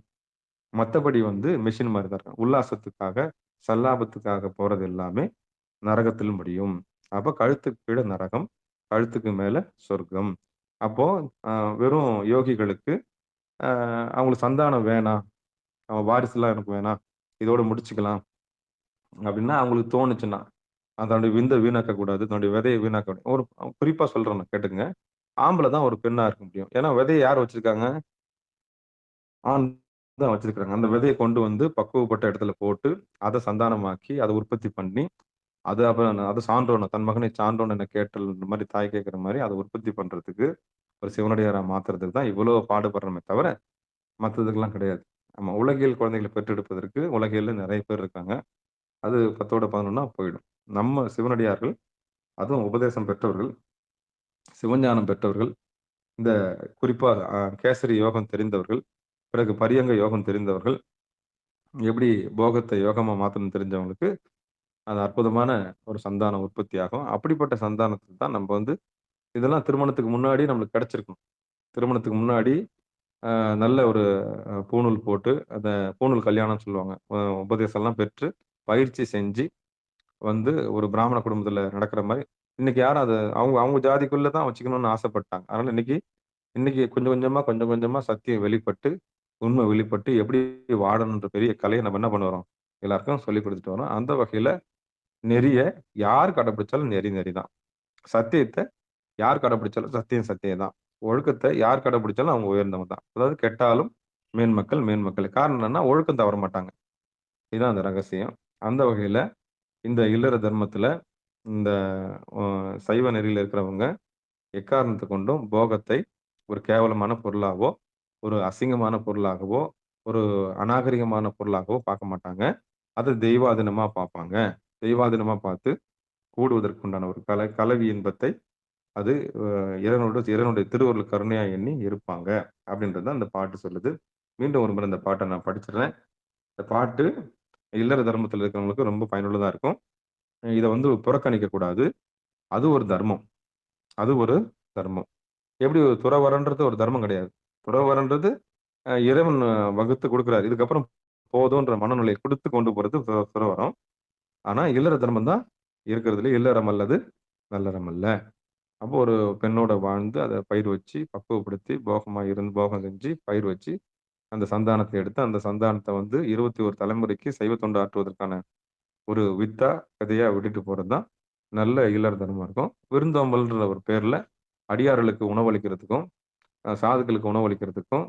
மத்தபடி வந்து மெஷின் மாரி தான் இருக்கும். உல்லாசத்துக்காக, சல்லாபத்துக்காக போறது எல்லாமே நரகத்தில் முடியும். அப்ப கழுத்துக்கு கீழ நரகம், கழுத்துக்கு மேல சொர்க்கம். அப்போ அ வெறும் யோகிகளுக்கு அவங்களுக்கு சந்தானம் வேணாம். வாரிசுலாம் எனக்கு வேணாம். இதோட முடிச்சுக்கலாம். அப்டின்னா அவங்களுக்கு தோணுச்சுன்னா, தன்னுடைய விந்த வீணாக்கக் கூடாது. தன்னுடைய விதைய வீணாக்க ஒரு குறிப்பா சொல்றேன் நான் கேட்டுக்கங்க. ஆம்பள தான் ஒரு பெண்ணா இருக்க முடியும். ஏன்னா விதைய யார் வச்சிருக்காங்க? ஆண் தான் வச்சிருக்காங்க. அந்த விதைய கொண்டு வந்து பக்குவப்பட்ட இடத்துல போட்டு, அத சந்தானமாக்கி, அத உற்பத்தி பண்ணி, அது அப்புறம் அது சான்றோன தன் மகனை சான்றோன் என கேட்டல் மாரி தாய் கேட்கிற மாரி அத உற்பத்தி பண்றதுக்கு, ஒரு சிவனடியாரா மாத்துறதுக்கு தான் இவ்வளோ பாடுபடுறோமே தவிர, மத்ததுக்கெல்லாம் கிடையாது. ஆமா. உலகியல் குழந்தைகள பெற்றெடுப்பதற்கு உலகியல்ல நெறைய பேர் இருக்காங்க. அது 10ஓட 11னா போயிடும். நம்ம சிவனடியார்கள், அதுவும் உபதேசம் பெற்றவர்கள், சிவஞானம் பெற்றவர்கள், இந்த குறிப்பா கேசரி யோகம் தெரிந்தவர்கள், பிறகு பரியங்க யோகம் தெரிந்தவர்கள், எப்படி போகத்த யோகமா மாத்தணும்னு தெரிஞ்சவங்களுக்கு, அது அற்புதமான ஒரு சந்தானம் உற்பத்தி ஆகும். அப்படிப்பட்ட சந்தானத்துக்கு தான் நம்ம வந்து இதெல்லாம் திருமணத்துக்கு முன்னாடி நம்மளுக்கு கிடைச்சிருக்கணும். திருமணத்துக்கு முன்னாடி நல்ல ஒரு பூணூல் போட்டு, அந்த பூணூல் கல்யாணம்னு சொல்லுவாங்க. உபதேசம்லாம் பெற்று, பயிற்சி செஞ்சு வந்து ஒரு பிராமண குடும்பத்தில நடக்கிற மாரி, இன்னைக்கு யாரும் அத அவங்க அவங்க ஜாதிக்குள்ள தான் வச்சுக்கணும்னு ஆசைப்பட்டாங்க. அதனால இன்னைக்கு இன்னைக்கு கொஞ்சம் கொஞ்சமா சத்தியம் வெளிப்பட்டு, உண்மை வெளிப்பட்டு எப்படி வாழணுன்ற பெரிய கலைய நம்ம என்ன பண்ண வரோம்? எல்லாருக்கும் சொல்லிக் குடுத்துட்டு வரோம். அந்த வகையில நெறிய யார் கடைபிடிச்சாலும் நெறி நெறிதான். சத்தியத்த யார் கடைபிடிச்சாலும் சத்தியம் சத்தியம் தான். ஒழுக்கத்த யார் கடைபிடிச்சாலும் அவங்க உயர்ந்தவங்க தான். அதாவது கெட்டாலும் மேன்மக்கள் மேன்மக்களே. காரணம் என்னன்னா, ஒழுக்கம் தவற மாட்டாங்க. இதுதான் அந்த ரகசியம். அந்த வகையில இந்த இல்லற தர்மத்தில இந்த அ சைவ நெறியில இருக்கிறவங்க எக்காரணத்த கொண்டும் போகத்தை ஒரு கேவலமான பொருளாவோ, ஒரு அசிங்கமான பொருளாகவோ, ஒரு அநாகரிகமான பொருளாகவோ பார்க்க மாட்டாங்க. அத தெய்வாதீனமா பார்ப்பாங்க. தெய்வாதீனமா பார்த்து கூடுவதற்கு உண்டான ஒரு கலவி இன்பத்தை அது இறைவனுடைய திருவருள் கருணையா எண்ணி இருப்பாங்க. அப்படின்றது தான் அந்த பாட்டு சொல்லுது. மீண்டும் ஒரு முறை இந்த பாட்டை நான் படிச்சிடுறேன். இந்த பாட்டு இல்லற தர்மத்தில் இருக்கிறவங்களுக்கு ரொம்ப பயனுள்ளதா இருக்கும். இதை வந்து புறக்கணிக்க கூடாது. அது ஒரு தர்மம். அது ஒரு தர்மம். எப்படி ஒரு துறவறன்றது ஒரு தர்மம் கிடையாது. துறவறன்றது இறைவன் வகுத்து கொடுக்குறாரு. இதுக்கப்புறம் போதுன்ற மனநிலையை கொடுத்து கொண்டு போறது துறவறம். ஆனா இல்லற தர்மம் தான் இருக்கிறதுல இல்லறம் அல்லது நல்லறம் அல்ல. அப்போ ஒரு பெண்ணோட வாழ்ந்து அதை பயிர் வச்சு பக்குவப்படுத்தி போகமா இருந்து போகம் செஞ்சு பயிர் வச்சு அந்த சந்தானத்தை எடுத்து அந்த சந்தானத்தை வந்து 21 தலைமுறைக்கு சைவ தொண்டு ஆற்றுவதற்கான ஒரு வித்தா கதையா விட்டுட்டு போறதுதான் நல்ல இல்லற தர்மம் இருக்கும். விருந்தோம்பல்ன்ற ஒரு பேர்ல அடியார்களுக்கு உணவளிக்கிறதுக்கும் சாதுக்களுக்கு உணவளிக்கிறதுக்கும்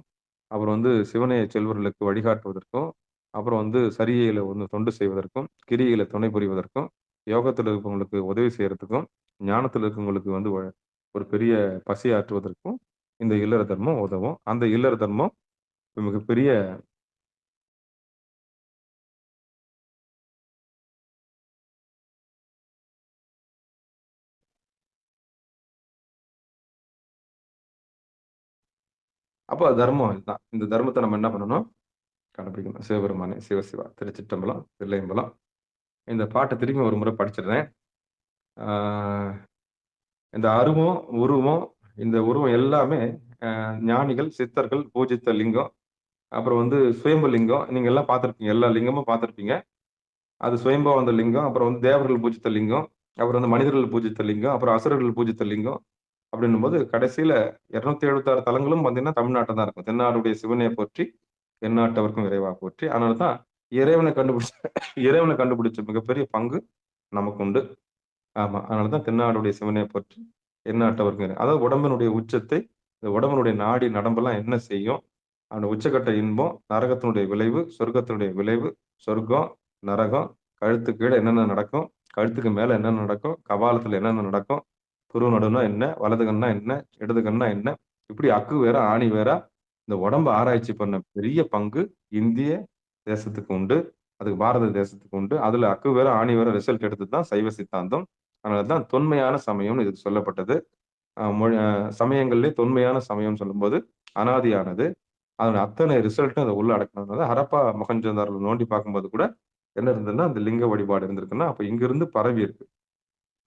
அப்புறம் வந்து சிவனைய செல்வர்களுக்கு வழிகாட்டுவதற்கும் அப்புறம் வந்து சரிகையில வந்து தொண்டு செய்வதற்கும் கிரியில துணை புரிவதற்கும் யோகத்தில் இருக்கவங்களுக்கு உதவி செய்யறதுக்கும் ஞானத்தில் இருக்கவங்களுக்கு வந்து ஒரு பெரிய பசி ஆற்றுவதற்கும் இந்த இல்லற தர்மம் உதவும். அந்த இல்லற தர்மம் மிகப்பெரிய அப்போ தர்மம் இதுதான். இந்த தர்மத்தை நம்ம என்ன பண்ணணும்? கடைபிடிக்கணும். சிவபெருமானே சிவசிவா திருச்சிற்றம்பலம் தில்லையம்பலம். இந்த பாட்டை திரும்பி ஒரு முறை படிச்சிடுறேன். இந்த அருவம் உருவம் இந்த உருவம் எல்லாமே ஞானிகள் சித்தர்கள் பூஜித்த லிங்கம். அப்புறம் வந்து சுயம்பு லிங்கம். நீங்க எல்லாம் பார்த்துருப்பீங்க. எல்லா லிங்கமும் பார்த்துருப்பீங்க. அது சுயம்பா வந்த லிங்கம். அப்புறம் வந்து தேவர்கள் பூஜித்த லிங்கம். அப்புறம் வந்து மனிதர்கள் பூஜித்த லிங்கம். அப்புறம் அசுரர்கள் பூஜித்த லிங்கம். அப்படின்னும் போது கடைசியில 276 தலங்களும் பார்த்தீங்கன்னா தமிழ்நாட்டில் தான் இருக்கும். தென்னாடுடைய சிவனையை போற்றி எந்நாட்டவருக்கும் இறைவா போற்றி. அதனாலதான் இறைவனை கண்டுபிடிச்ச மிகப்பெரிய பங்கு நமக்கு உண்டு. ஆமா. அதனாலதான் தென்னாடுடைய சிவனையை போற்றி எந்நாட்டவருக்கும் அதாவது உடம்பினுடைய உச்சத்தை இந்த உடம்பினுடைய நாடி நடம்பெல்லாம் என்ன செய்யும்? அந்த உச்சக்கட்ட இன்பம், நரகத்தினுடைய விளைவு, சொர்க்கத்தினுடைய விளைவு, சொர்க்கம், நரகம், கழுத்து கீழே என்னென்ன நடக்கும், கழுத்துக்கு மேல என்னென்ன நடக்கும், கபாலத்துல என்னென்ன நடக்கும், துருவ நடுனா என்ன, வலது கண்ணா என்ன, இடது கண்ணா என்ன, இப்படி அக்கு வேற ஆணி வேற இந்த உடம்பு ஆராய்ச்சி பண்ண பெரிய பங்கு இந்திய தேசத்துக்கு உண்டு. அதுக்கு பாரத தேசத்துக்கு உண்டு. அதுல அக்கு வேற ஆணி வேற ரிசல்ட் எடுத்து தான் சைவ சித்தாந்தம். அதனாலதான் தொன்மையான சமயம்னு இதுக்கு சொல்லப்பட்டது. சமயங்கள்லயே தொன்மையான சமயம் சொல்லும்போது அனாதியானது. அதோட அத்தனை ரிசல்ட்டும் அதை உள்ள அடக்கணும்னால ஹரப்பா மொஹஞ்சதாரோல நோண்டி பார்க்கும்போது கூட என்ன இருந்ததுன்னா அந்த லிங்க வழிபாடு இருந்திருக்குன்னா அப்ப இங்கிருந்து பரவி இருக்கு.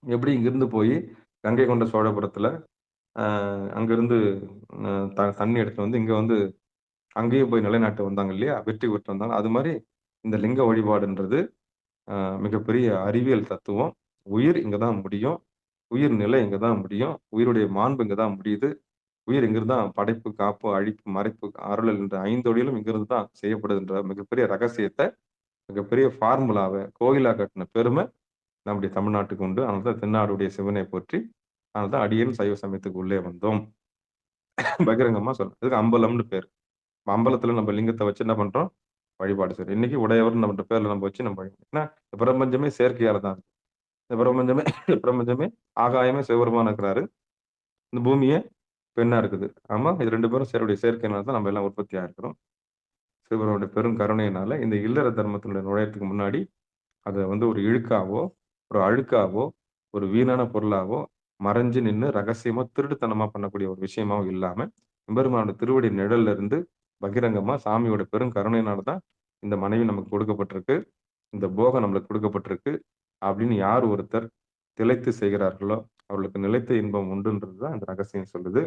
எப்படி இங்கிருந்து போய் கங்கை கொண்ட சோழபுரத்துல அங்கிருந்து தண்ணி எடுத்து வந்து இங்க வந்து அங்கேயே போய் நிலைநாட்டு வந்தாங்க இல்லையா, வெற்றி பெற்று வந்தாங்க. அது மாதிரி இந்த லிங்க வழிபாடுன்றது மிகப்பெரிய அறிவியல் தத்துவம். உயிர் இங்கதான் முடியும், உயிர் நிலை இங்கதான் முடியும், உயிருடைய மாண்பு இங்கதான் முடியுது. உயிர் இங்கிருந்து தான் படைப்பு, காப்பு, அழிப்பு, மறைப்பு, அருளல் என்ற 5 தொழிலும் இங்கிருந்து தான் செய்யப்படுதுன்ற மிகப்பெரிய ரகசியத்தை மிகப்பெரிய ஃபார்முலாவை கோயிலா கட்டின பெருமை நம்முடைய தமிழ்நாட்டுக்கு உண்டு. அதனால்தான் தென்னாடுடைய சிவனை போற்றி அதனால்தான் அடியேன் சைவ சமயத்துக்கு உள்ளே வந்தோம் பகிரங்கமா சொல்றேன். இதுக்கு அம்பலம்னு பேர். அம்பலத்துல நம்ம லிங்கத்தை வச்சு என்ன பண்றோம்? வழிபாடு செய்யறோம். இன்னைக்கு உடையவர் நம்ம பேர்ல நம்ம வச்சு நம்ம ஏன்னா இந்த பிரபஞ்சமே செயற்கையால தான் இருக்கு. இந்த பிரபஞ்சமே ஆகாயமே சிவபெருமான் இருக்கிறாரு. இந்த பூமியே பெண்ணா இருக்குது. ஆமா, இது 2 பேரும் சேருடைய சேர்க்கையினால தான் நம்ம எல்லாம் உற்பத்தியா இருக்கிறோம். சிவபெருமானுடைய பெரும் கருணையினால இந்த இல்லற தர்மத்தினுடைய நுழையத்துக்கு முன்னாடி அதை வந்து ஒரு இழுக்காவோ ஒரு அழுக்காவோ ஒரு வீணான பொருளாவோ மறைஞ்சு நின்று ரகசியமா திருட்டுத்தனமா பண்ணக்கூடிய ஒரு விஷயமாவும் இல்லாம பெருமானோட திருவடி நிழல்ல இருந்து பகிரங்கமா சாமியோட பெரும் கருணையினாலதான் இந்த மனைவி நமக்கு கொடுக்கப்பட்டிருக்கு, இந்த போகம் நம்மளுக்கு கொடுக்கப்பட்டிருக்கு அப்படின்னு யார் ஒருத்தர் திளைத்து செய்கிறார்களோ அவர்களுக்கு நிலைத்த இன்பம் உண்டுன்றதுதான் அந்த ரகசியம் சொல்லுது.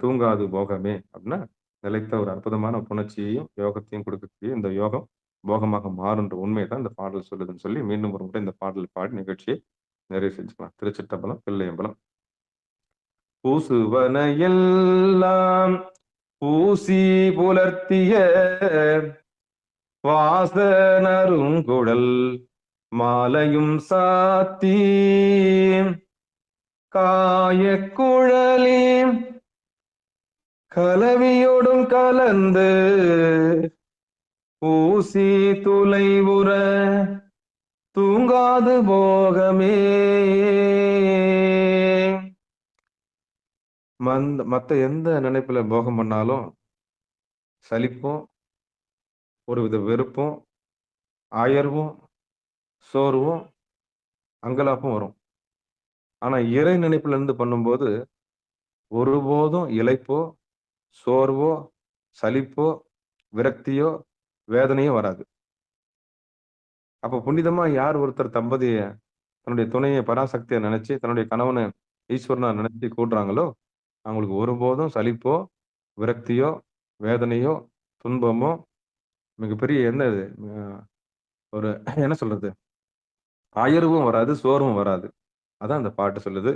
தூங்காது போகமே அப்படின்னா நிலைத்த ஒரு அற்புதமான புணர்ச்சியையும் யோகத்தையும் கொடுக்கக்கூடிய இந்த யோகம் போகமாக மாறுன்ற உண்மையை தான் இந்த பாடல் சொல்லுதுன்னு சொல்லி மீண்டும் ஒரு முறை இந்த பாடல் பாடி நிகழ்ச்சியை நிறைவு செஞ்சுக்கலாம். திருச்சிற்றம்பலம் தில்லையம்பலம். பூசுவன எல்லாம் பூசி புலர்த்திய வாசனருங்குழல் மாலையும் சாத்தி காயக்குழலி கலவியோடும் கலந்து ஊசி துளைவுற தூங்காது போகமே. மத்த எந்த நினைப்புல போகம் பண்ணாலும் சலிப்பும் ஒருவித வெறுப்பும் அயர்வும் சோர்வும் அங்கலாப்பும் வரும். ஆனா இறை நினைப்புல இருந்து பண்ணும்போது ஒருபோதும் இளைப்போ சோர்வோ சலிப்போ விரக்தியோ வேதனையோ வராது. அப்ப புனிதமா யார் ஒருத்தர் தம்பதிய தன்னுடைய துணையை பராசக்தியா நினைச்சு தன்னுடைய கணவனை ஈஸ்வரனா நினைச்சு கூடுறாங்களோ அவங்களுக்கு ஒருபோதும் சலிப்போ விரக்தியோ வேதனையோ துன்பமோ மிகப்பெரிய என்ன இது ஒரு என்ன சொல்றது அயர்வும் வராது சோர்வும் வராது. அதான் அந்த பாட்டு சொல்லுது.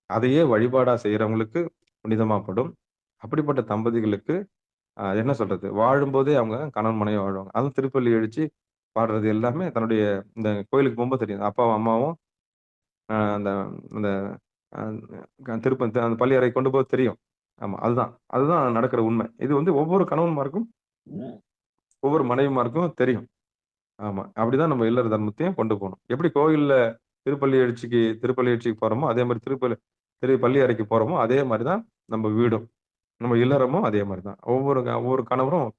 அதையே வழிபாடா செய்யறவங்களுக்கு புனிதமாப்படும். அப்படிப்பட்ட தம்பதிகளுக்கு என்ன சொல்றது வாழும்போதே அவங்க கணவன் மனைவி வாழ்வாங்க. அதுவும் திருப்பள்ளி எழுச்சி பாடுறது எல்லாமே தன்னுடைய இந்த கோயிலுக்கு போகும்போது தெரியும். அப்பாவும் அம்மாவும் அந்த அந்த அந்த பள்ளி அறை கொண்டு போக தெரியும். ஆமா அதுதான் அதுதான் நடக்கிற உண்மை. இது வந்து ஒவ்வொரு கணவன்மாருக்கும் ஒவ்வொரு மனைவிமாருக்கும் தெரியும். ஆமா அப்படிதான் நம்ம இல்லற தர்மத்தையும் கொண்டு போகணும். எப்படி கோயில்ல திருப்பள்ளி எழுச்சிக்கு போறோமோ அதே மாதிரி பள்ளி அறைக்கு போறோமோ அதே மாதிரிதான் நம்ம வீடும் நம்ம இல்லறமும் அதே மாதிரிதான். ஒவ்வொரு கணவரும்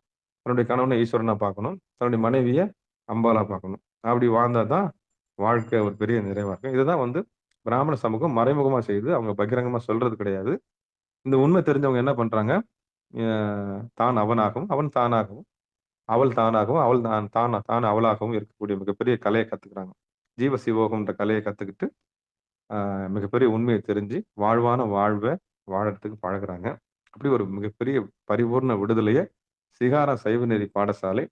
தன்னுடைய கணவனை ஈஸ்வரனா பார்க்கணும். தன்னுடைய மனைவியை அம்பாலா பார்க்கணும். அப்படி வாழ்ந்தாதான் வாழ்க்கை ஒரு பெரிய நிறைவா இருக்கும். இதுதான் வந்து பிராமண சமூகம் மறைமுகமா செய்து அவங்க பகிரங்கமா சொல்றது கிடையாது. இந்த உண்மை தெரிஞ்சவங்க என்ன பண்றாங்க தான் அவனாகவும் அவன் தானாகவும் அவள் தானாகவும் அவள் தான் அவளாகவும் இருக்கக்கூடிய மிகப்பெரிய கலையை கத்துக்கிறாங்க. ஜீவ சிவோகம்ன்ற கலையை கத்துக்கிட்டு மிகப்பெரிய உண்மையை தெரிஞ்சு வாழ்வான வாழ்வை வாழறதுக்கு பழகுறாங்க. அப்படி ஒரு மிகப்பெரிய பரிபூர்ண விடுதலையை சிகார சைவநெறி பாடசாலை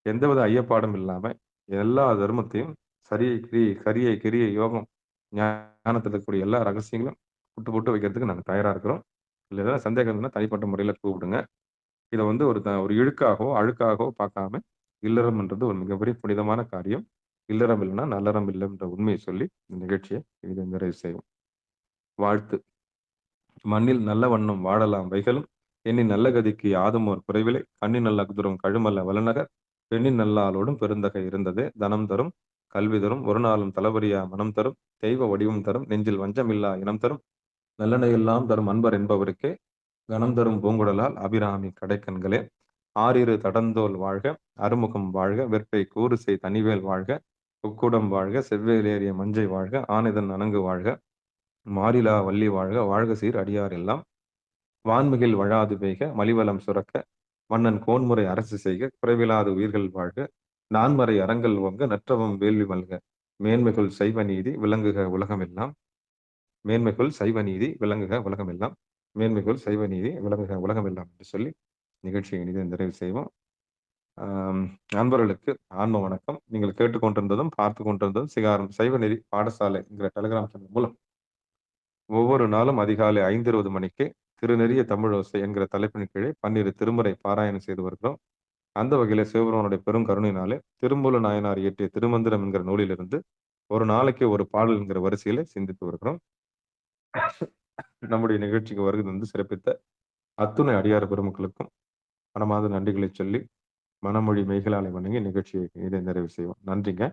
எந்தவித ஐயப்பாடும் இல்லாம எல்லா தர்மத்தையும் சரியை கிரியை யோகம் ஞானத்தில் இருக்கக்கூடிய எல்லா ரகசியங்களும் புட்டு வைக்கிறதுக்கு நாங்கள் தயாரா இருக்கிறோம். இல்லை ஏதாவது சந்தேகம் இருந்தால் தனிப்பட்ட முறையில கூப்பிடுங்க. இதை வந்து ஒரு இழுக்காகவோ அழுக்காகவோ பார்க்காம இல்லறம்ன்றது ஒரு மிகப்பெரிய புனிதமான காரியம். இல்லறம் இல்லைன்னா நல்லறம் இல்லைன்ற உண்மையை சொல்லி இந்த நிகழ்ச்சியை இதை நிறைவு செய்வோம். வாழ்த்து. மண்ணில் நல்ல வண்ணம் வாழலாம் வைகளும் எண்ணின் நல்ல கதிக்கு யாதும் ஒரு குறைவிலை கண்ணின் நல்ல குதிரும் கழுமல்ல வளநகர் பெண்ணின் நல்லாளோடும் பெருந்தகை இருந்ததே தனம் தரும் கல்வி தரும் ஒரு நாளும் தளபரியா மனம் தரும் தெய்வ வடிவம் தரும் நெஞ்சில் வஞ்சமில்லா இனம் தரும் நல்லெண்ணெயெல்லாம் தரும் அன்பர் என்பவருக்கே கணம் தரும் பூங்குடலால் அபிராமி கடைக்கண்களே ஆறிரு தடந்தோல் வாழ்க அறுமுகம் வாழ்க வெற்பை கூறுசை தனிவேல் வாழ்க உக்குடம் வாழ்க செவ்வேலேறிய மஞ்சை வாழ்க ஆனிதன் அணங்கு வாழ்க மாரிலா வள்ளி வாழ்க வாழ்க சீர் அடியார் எல்லாம் வான்மிகில் வழாது பெய்க மலிவலம் சுரக்க மன்னன் கோன்முறை அரசு செய்க குறைவிலாத உயிர்கள் வாழ்க நான்மறை அறங்கள் ஓங்க நற்றவம் வேள்வி மல்க மேன்மைகள் சைவ நீதி விளங்குக உலகமெல்லாம் மேன்மைகள் சைவ நீதி விளங்குக உலகமெல்லாம் மேன்மைகள் சைவ நீதி விளங்குக உலகமெல்லாம் என்று சொல்லி நிகழ்ச்சியை இனிதை நிறைவு செய்வோம். நண்பர்களுக்கு ஆன்ம வணக்கம். நீங்கள் கேட்டுக்கொண்டிருந்ததும் பார்த்து கொண்டிருந்ததும் சிகாரம் சைவநெறி பாடசாலைங்கிற டெலிகிராம் சேனல் மூலம் ஒவ்வொரு நாளும் அதிகாலை 5:20 மணிக்கு திருநெறிய தமிழோசை என்கிற தலைப்பின் கீழே 12 திருமுறை பாராயணம் செய்து வருகிறோம். அந்த வகையில சிவபெருமானுடைய பெரும் கருணையினாலே திருமூல நாயனார் இயற்றிய திருமந்திரம் என்கிற நூலிலிருந்து ஒரு நாளைக்கு ஒரு பாடல் என்கிற வரிசையில சிந்தித்து வருகிறோம். நம்முடைய நிகழ்ச்சிக்கு வருகை வந்து சிறப்பித்த அத்துணை அடியார் பெருமக்களுக்கும் மனமாத நன்றிகளை சொல்லி மனமொழி மெய்களாலை வணங்கி நிகழ்ச்சியை இதை நிறைவு செய்வோம். நன்றிங்க.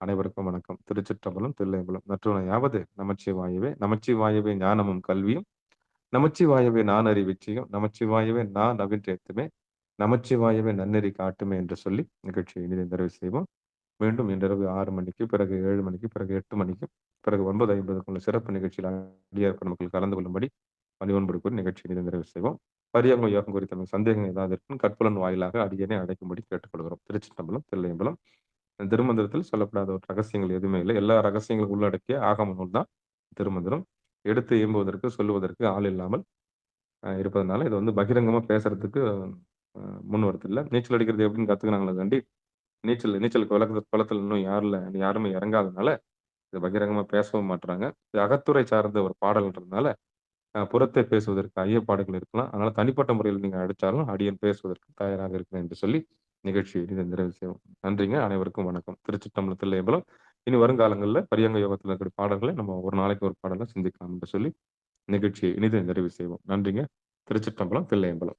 அனைவருக்கும் வணக்கம். திருச்சிற்றம்பலம் தில்லையம்பலம் நற்றுணையாவது நமச்சிவாயவே நமச்சிவாயவே ஞானமும் கல்வியும் நமச்சிவாயவே நான் அறிவிச்சியும் நமச்சிவாயவே நான் நவின்றேத்துமே நமச்சிவாயவே நன்னெறி காட்டுமே என்று சொல்லி நிகழ்ச்சியை இனிதை நிறைவு செய்வோம். மீண்டும் இன்றிரவு 6 மணிக்கு பிறகு 7 மணிக்கு பிறகு 8 மணிக்கு பிறகு 9:50 சிறப்பு நிகழ்ச்சியில் அடியார் பெருமக்கள் கலந்து கொள்ளும்படி பணிவன்பு கூறி நிகழ்ச்சியை இனிதை நிறைவு செய்வோம். பரியாங்க யோகம் குறித்த சந்தேகம் ஏதாவது இருக்கும் கற்புலன் வாயிலாக அடியனை அழைக்கும்படி கேட்டுக்கொள்கிறோம். திருச்சிற்றம்பலம் தில்லையம்பலம். திருமந்திரத்தில் சொல்லப்படாத ஒரு ரகசியங்கள் எதுவுமே இல்லை. எல்லா ரகசியங்களும் உள்ளடக்கிய ஆகம நூல் தான் திருமந்திரம். எடுத்து இயம்புவதற்கு சொல்லுவதற்கு ஆள் இல்லாமல் இருப்பதனால இதை வந்து பகிரங்கமா பேசுறதுக்கு முன் வரதில்லை. நீச்சல் அடிக்கிறது எப்படின்னு கத்துக்கிறாங்களே தாண்டி நீச்சல் குளத்துல இன்னும் யாருமே இறங்காதனால இதை பகிரங்கமா பேசவும் மாட்டுறாங்க. இது அகத்துறை சார்ந்த ஒரு பாடல்ன்றதுனால புறத்தை பேசுவதற்கு ஐயப்பாடுகள் இருக்கலாம். அதனால தனிப்பட்ட முறையில் நீங்க அடிச்சாலும் அடியன் பேசுவதற்கு தயாராக இருக்கிறேன் என்று சொல்லி நிகழ்ச்சியை இதை நிறைவு செய்வோம். நன்றிங்க. அனைவருக்கும் வணக்கம். திருச்சிற்றம்பலம் தில்லையம்பலம். இனி வருங்காலங்களில் பரியாங்க யோகத்தில் இருக்கிற பாடல்களை நம்ம ஒரு நாளைக்கு ஒரு பாடலை சிந்திக்கலாம் என்று சொல்லி நிகழ்ச்சியை இனிதை நிறைவு செய்வோம். நன்றிங்க. திருச்சிற்றம்பலம் தில்லையம்பலம்.